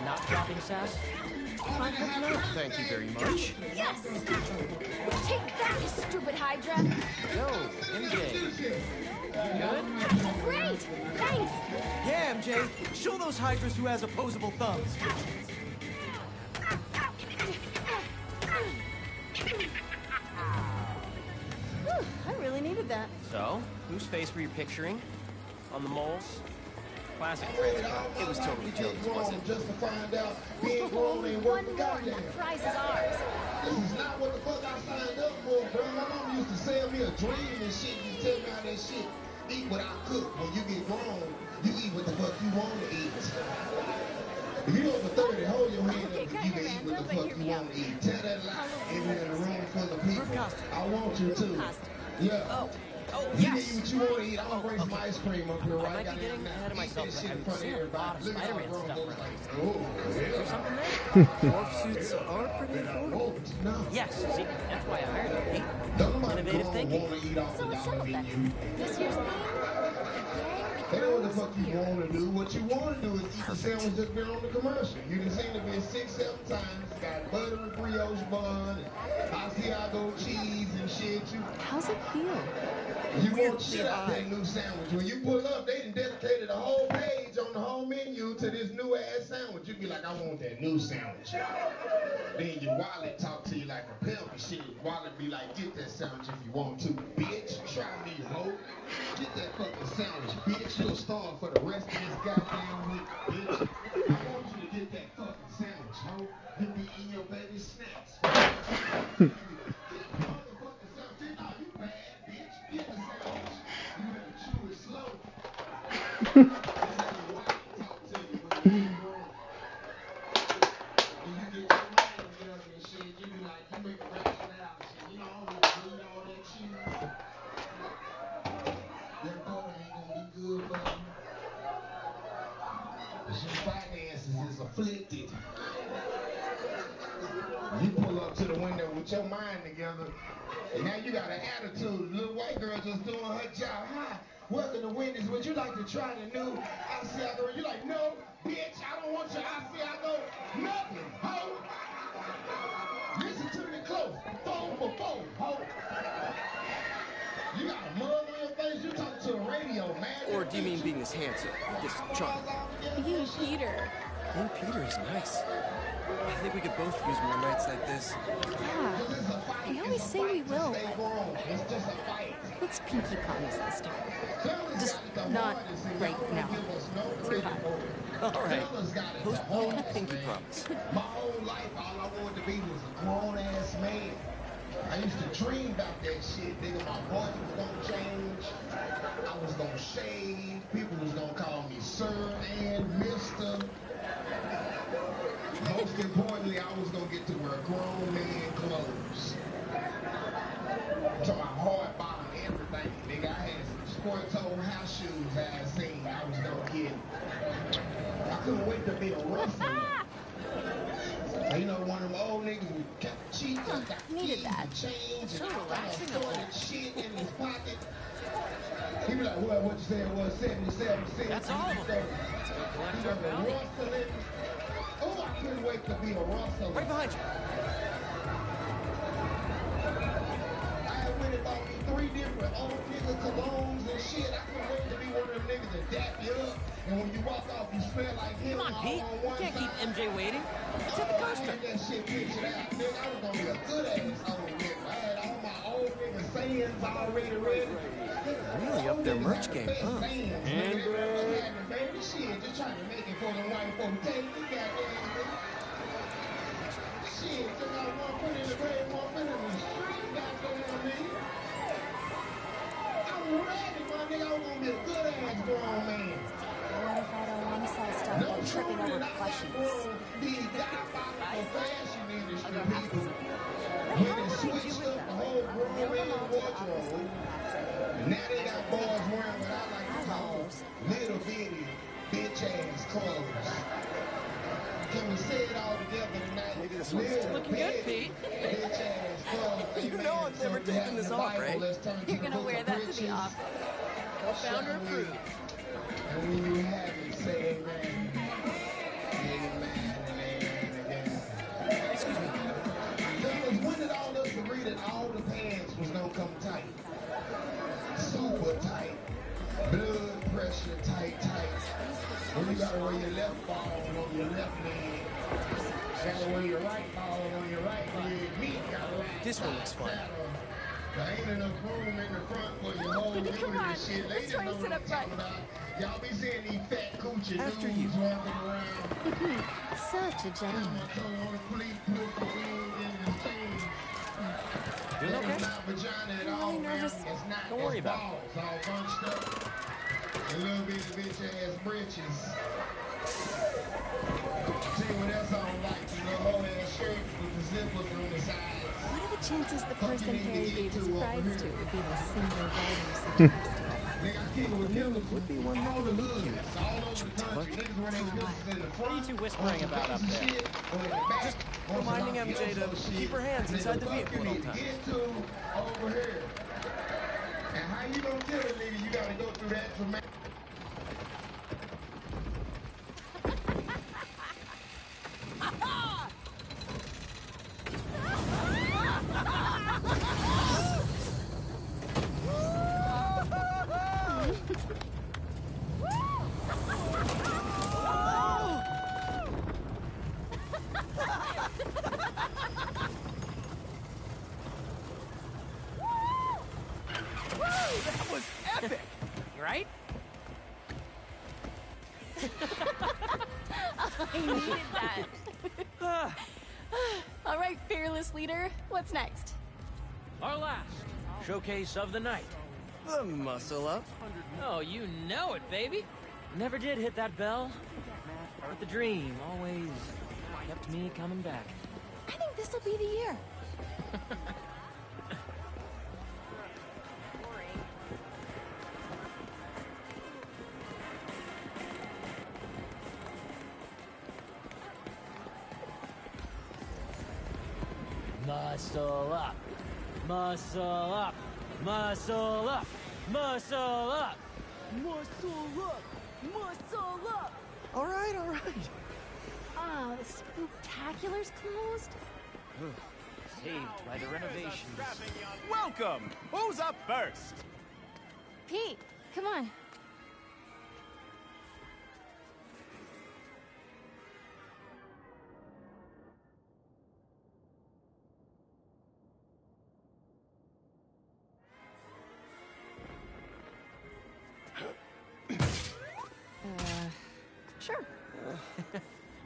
not dropping sass? I hope not. Thank you very much. Yes! Take that, you stupid Hydra! Yo, MJ. Good? Great! Thanks! Yeah, MJ. Show those Hydras who has opposable thumbs. Whew, I really needed that. So, whose face were you picturing? On the moles? Classic trailer. It was totally Jones, wasn't it? Just to find out being grown ain't worth the goddamn. That prize is ours. This is not what the fuck I signed up for, bro. My mom used to sell me a dream and shit. You tell me how that shit. Eat what I cook. When you get grown, you eat what the fuck you want to eat. If you over 30, hold your hand up and you can eat what the fuck you want to eat. Tell that lie. If you're in a room full of people, I want you to. Yeah. Oh, Oh, You yes. eat what you want to eat. I'm gonna bring some ice cream up here I right might be getting ahead of myself. Eat that shit in I've front of seen a lot of everybody. Look at how Spider-Man grown stuff folks around. like, oh, Is there yeah. something there? Morph suits are pretty affordable. No. Yes, see, that's why I hired you, Pete. Don't nobody Innovative go thinking. want to eat off So the what's dollar up then? menu. This year's theme? They know what the fuck you want to do. What you want to do is eat the sandwich that's been on the commercial. You done seen it been 6-7 times. It's got buttery brioche bun, and Asiago cheese and shit. How's it feel? You want shit out that new sandwich. When you pull up, they done dedicated a whole page on the whole menu to this new ass sandwich. You be like, I want that new sandwich. Then your wallet talk to you like a pimp and shit. Your wallet be like, get that sandwich if you want to, bitch. Try me, hoe. Get that fucking sandwich, bitch. You'll starve for the rest of this goddamn week, bitch. I want you to get that fucking sandwich, hoe. You be eating your baby snacks. Get the motherfucking sandwich. Nah, you bad, bitch. Get the sandwich. You better chew it slow. That's how your wallet talk to you when you're grown. When you get your mind together and shit, you be like, you make a ration out and shit. You know, I don't want to eat all that cheese. That butter ain't gonna be good for you. Cause your finances is afflicted. You pull up to the window with your mind together, and now you got an attitude. Little white girl just doing her job. Hi, welcome to Wendy's. Would you like to try the new Asiago? You like, no, bitch, I don't want your Asiago. Nothing, ho. Listen to me close. Phone for phone, ho. You got a mug on your face. You talking to a radio, man. Or do you mean being this handsome, this charming? Being Peter. Being Peter is nice. I think we could both use more nights like this. Yeah. We always say we will, but let's pinky promise this time. Just not right now. Too hot. All right. Postpone pinky promise. My whole life, all I wanted to be was a grown-ass man. I used to dream about that shit, nigga. My voice was gonna change. I was gonna shave. People was gonna call me Sir and Mr. Most importantly, I was gonna get to wear grown man clothes. I'm talking about hard bottom, everything, nigga. I had some sport-toe house shoes I had seen I was gonna get. I couldn't wait to be a rustler. You know, one of them old niggas with got cheeks, got keys and chains and assorted shit in his pocket. He be like, well, what you said was 77 cents. That's all of them. He was a rustling. Oh, I couldn't wait to be a rustler. Right behind you. I had went and bought me 3 different old nigga colognes and shit. I couldn't wait to be one of them niggas that dap you up. And when you walk off, you smell like him. Come on, Pete. You can't keep MJ waiting. Let's hit the coaster. I had that shit pictured out. Nigga, I was gonna be a good ass old nigga. I had all my old nigga sayings already ready. Really up their merch game, huh? And baby shit, just trying to make it for the white folks. Take it, goddamn. Shit, took out one foot in the grave, one foot in the street, goddamn me. I was ready, my nigga. I was gonna be a good ass grown man. What if I don't want to sell stuff and tripping over plushies? These diabolical fashion industry people, when they switched up the whole grown man wardrobe, now they got boys wearing what I like to call little bitty bitch ass clothes. Can we say it all together tonight? Maybe this one's looking good, Pete. Bitch ass clothes. You know I've never taken this off, right? You're gonna wear that to the office. Co-founder approved. And when you have it, say amen. Amen. Excuse me. Fellas, when did all of us agree that all the pants was gonna come tight? Super tight. Blood pressure tight. When you gotta wear your left ball on your left leg. Gotta wear your right ball on your right leg. Me gotta ride. This one looks fun. There ain't enough room in the front for your whole unit and shit. Ladies know what I'm talking about. Y'all be seeing these fat coochie dudes walking around. Such a gentleman. Doing okay? I'm really nervous. Don't worry about it. All bunched up. A little bitty bitch ass britches. What are the chances the person Harry gave his prize to would be the single writer sitting next to him? It would be one hell of a meet cute. Should we tell her? What are you two whispering about up there? Just reminding MJ to keep her hands inside the vehicle at all times. Over here. And how you gonna kill a nigga? You gotta go through that traumatic. That was epic, right? I needed that. All right, fearless leader. What's next? Our last showcase of the night. The muscle up. Oh, you know it, baby. Never did hit that bell, but the dream always kept me coming back. I think this'll be the year. Muscle up, muscle up, muscle up, muscle up, muscle up, muscle up. All right, all right. Ah, the Spooktacular's closed? Saved by the renovations. Welcome! Who's up first? Pete, come on. Sure.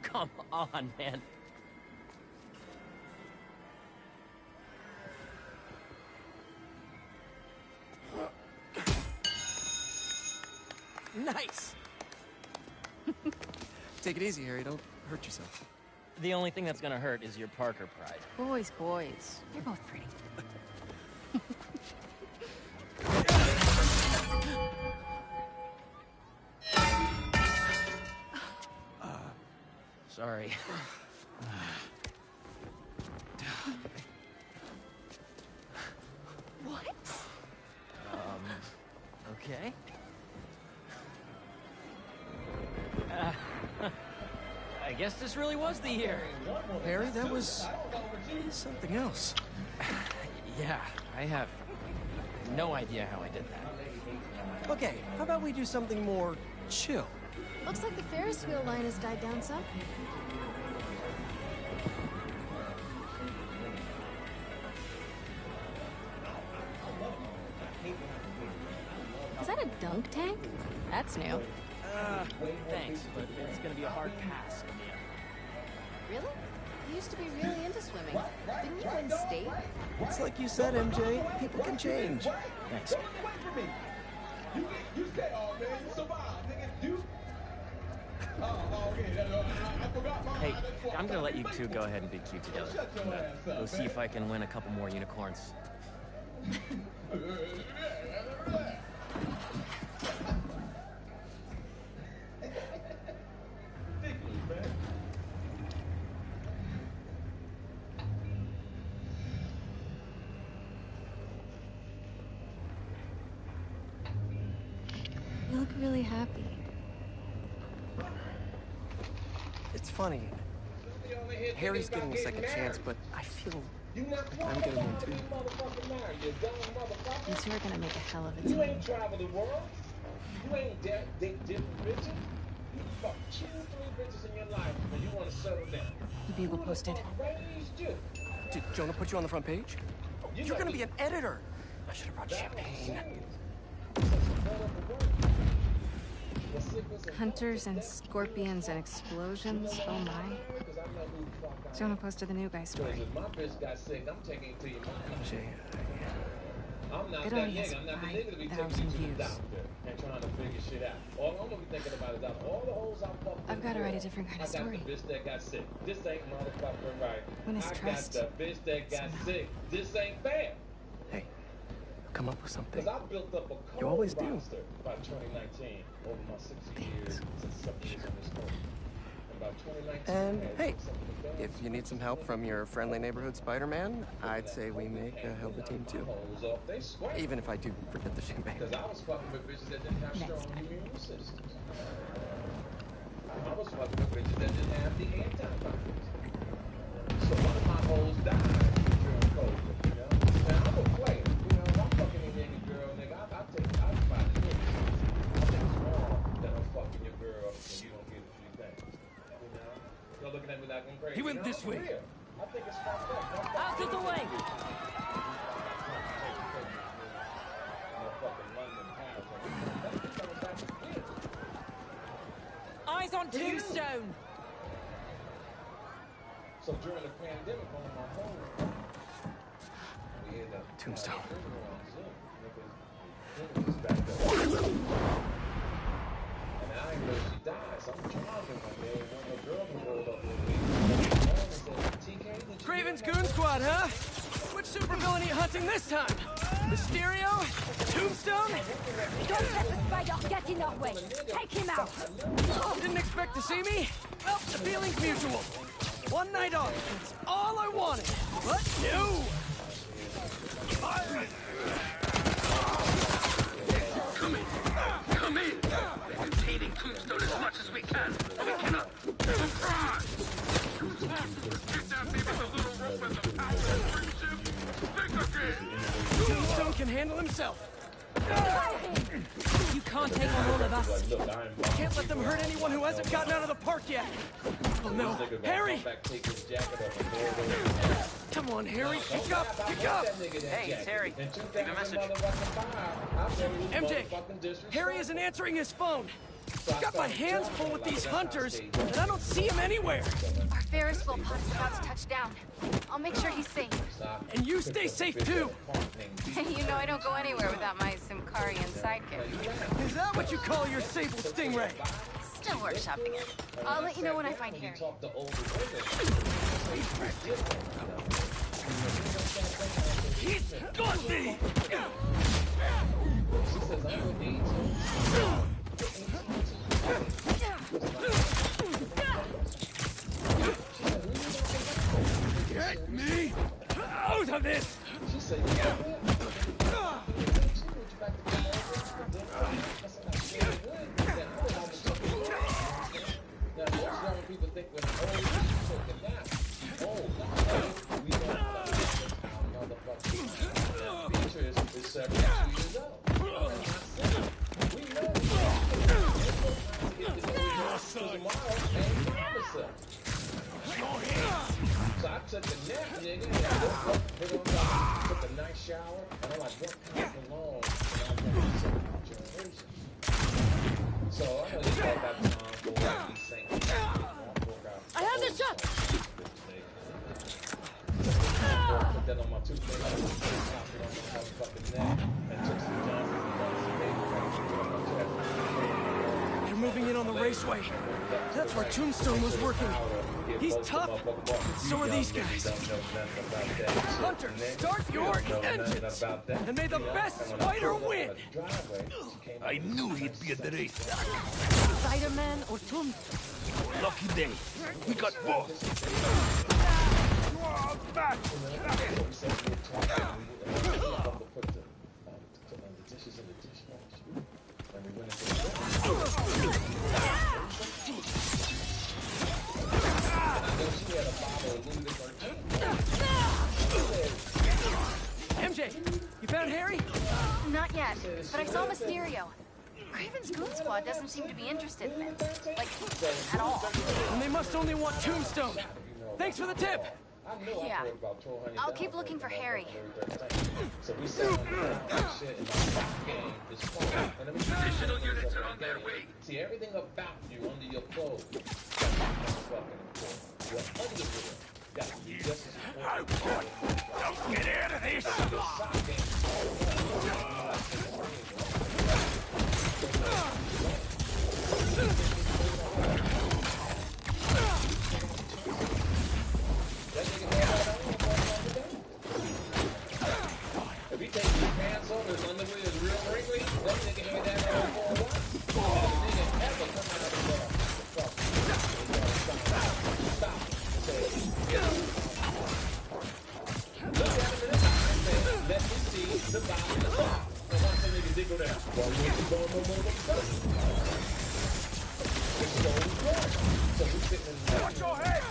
Come on, man. Nice. Take it easy, Harry. Don't hurt yourself. The only thing that's gonna hurt is your Parker pride. Boys, boys. You're both pretty. Sorry. What? Okay. I guess this really was the year. Harry, that was something else. Yeah, I have no idea how I did that. Okay, how about we do something more chill? Looks like the Ferris wheel line has died down some. Is that a dunk tank? That's new. Thanks, but it's gonna be a hard pass in the end. Really? You used to be really into swimming. Didn't you win state? It's like you said, MJ. People can change. Thanks. You stay on, man. You survive, nigga. You. Hey, I'm gonna let you two go ahead and be cute together. Go see if I can win a couple more unicorns. You look really happy. It's funny. Harry's getting a second chance, but I feel like I'm getting one too. You two are gonna make a hell of a You team. ain't traveled the world. You ain't date different bitches. You fuck 2, 3 bitches in your life, and you want to settle down. The Bugle posted. Raised you. Did Jonah put you on the front page? You're gonna be an editor. I should have brought champagne. Hunters and scorpions and explosions. Oh my. Jonah posted the new guy story. My bitch got sick. I'm taking it to your mom. MJ, I'm not It that only has nigga. I'm not the pride, nigga to be taking 1,000 you to the views. doctor and trying to figure shit out. All I'm gonna be thinking about is out of all the holes I fucked I've in got to the write a world, different kind of I got story. the bitch that got sick. This ain't motherfucking right. When it's I trust, got the bitch that got sick. This ain't fair. Hey, come up with something. Cause I built up a cold You always do. roster by 2019 over my 60 years since 7 years on this court. And by 2019, And I had hey, some of the best if you need some help from your friendly neighborhood Spider-Man, I'd say we make a hell of a team too. holes off. They sweat. Even if I do forget the champagne. Because I was fucking with bitches that didn't have strong immune systems. I was fucking with bitches that didn't have the antibodies. So one of my hoes died during COVID, you know? Now I'm a player, you know, if I'm fucking a nigga girl, nigga, I fight the niggas. I think it's wrong that I'm fucking your girl and you don't get a few things. You know? You're looking at me like I'm crazy. He went You know, this I'm way. real. I think it's fucked up. Out of the way! Eyes on Tombstone! So during the pandemic, one of my homies, we had a Tombstone. And I didn't know she died, so I'm driving one day, and one of the girls rolled up with me. TK, did you Craven's Goon Squad, huh? Which supervillain are you hunting this time? Mysterio? Tombstone? Don't let the spider get in our way. Take him out. Didn't expect to see me? Well, the feeling's mutual. One night off, that's all I wanted. But no! Come in. Come in. We're containing Tombstone as much as we can. We cannot. Get that baby with a little rope and the power of friendship. Think again. Tombstone can handle himself. You can't take on all of us. Can't let them hurt anyone who hasn't gotten out of the park yet. Oh no, Harry! Come on, Harry, pick up, pick up! Hey, it's Harry. Leave a message. MJ, Harry isn't answering his phone. I've got my hands full with these hunters, and I don't see him anywhere. Our Ferris wheel pod is about to touch down. I'll make sure he's safe. And you stay safe too. You know I don't go anywhere without my Simkarian sidekick. Is that what you call your Sable Stingray? Still workshopping it. I'll let you know when I find Harry. He's got me! Get me out of this! So I took a nap, nigga, and I woke up, took a nice shower, and I'm like, what kind of long? And I'm like, so I'm gonna just go back to my uncle and be saying, I have the shot! Put that on my toothpick, popped it on my motherfucking neck, and took some Johnson. They're moving in on the raceway. That's where Tombstone was working. He's tough, but so are these guys. Hunter, start your engines! And may the best spider win! I knew he'd be at the race. Spider-Man or Tombstone? Lucky day. We got both. Back! MJ, you found Harry? Not yet, but I saw Mysterio. Craven's Goon Squad doesn't seem to be interested in it. Like, at all. And they must only want Tombstone. Thanks for the tip. Yeah. I'll keep looking for Harry. So we set up that shit in my game is fun. And additional units are on their way. See, everything about you under your clothes is fucking important. Your underwear got to be just as important. Don't get out of this! going no more than 30. It's so important. So we sitting in the watch your head!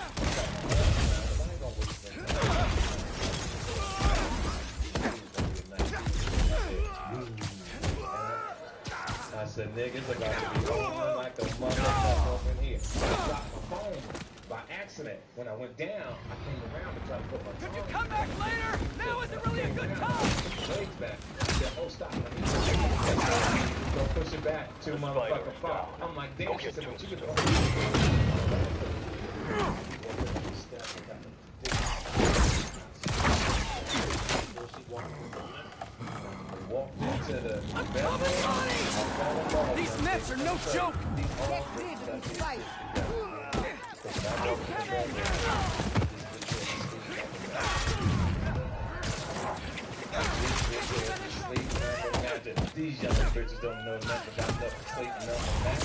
I said, niggas are about to be rolling like a motherfucker up in here. I dropped my phone by accident. When I went down, I came around to try to put my phone. Could you come back later? Now isn't really a good time. Legs back. He said, oh, stop. Don't push it back. Two motherfucker fall. I'm like, damn. She said, but you could walked into the bedroom. These nets are no joke. These young bitches don't know nothing about nothing sleeping on the mat.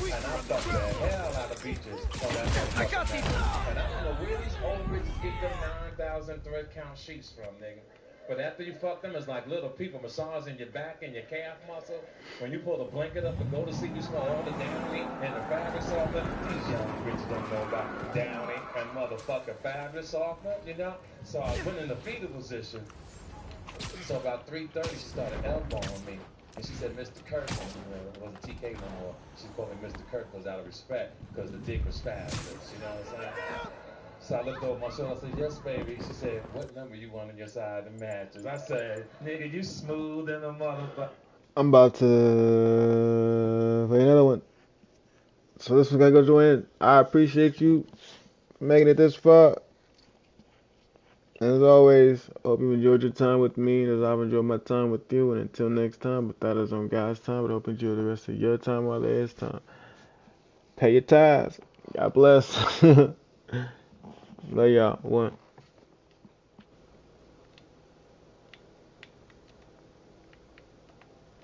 And I fuck the hell out of bitches on that. I got these. And I don't know where these old bitches get them 9,000 thread count sheets from, nigga. But after you fuck them, it's like little people massaging your back and your calf muscle. When you pull the blanket up and go to sleep, you smell all the Downy and the fabric softener. These young bitches don't know about Downy and motherfucking fabric softener, you know? So I went in the fetal position. So about 3:30, she started elbowing me. And she said, Mr. Kirk, and, you know, it wasn't TK no more. She called me Mr. Kirk was out of respect because the dick was fast, you know what I'm saying? So I looked over my shoulder, I said, yes, baby. She said, what number you want on your side of the matches? I said, nigga, you smooth in a motherfucker. I'm about to play another one. So this one's gonna go join. I appreciate you making it this far. And as always, I hope you enjoyed your time with me as I've enjoyed my time with you. And until next time, but that is on God's time, but I hope you enjoy the rest of your time while there is time. Pay your tithes. God bless. Love y'all. One.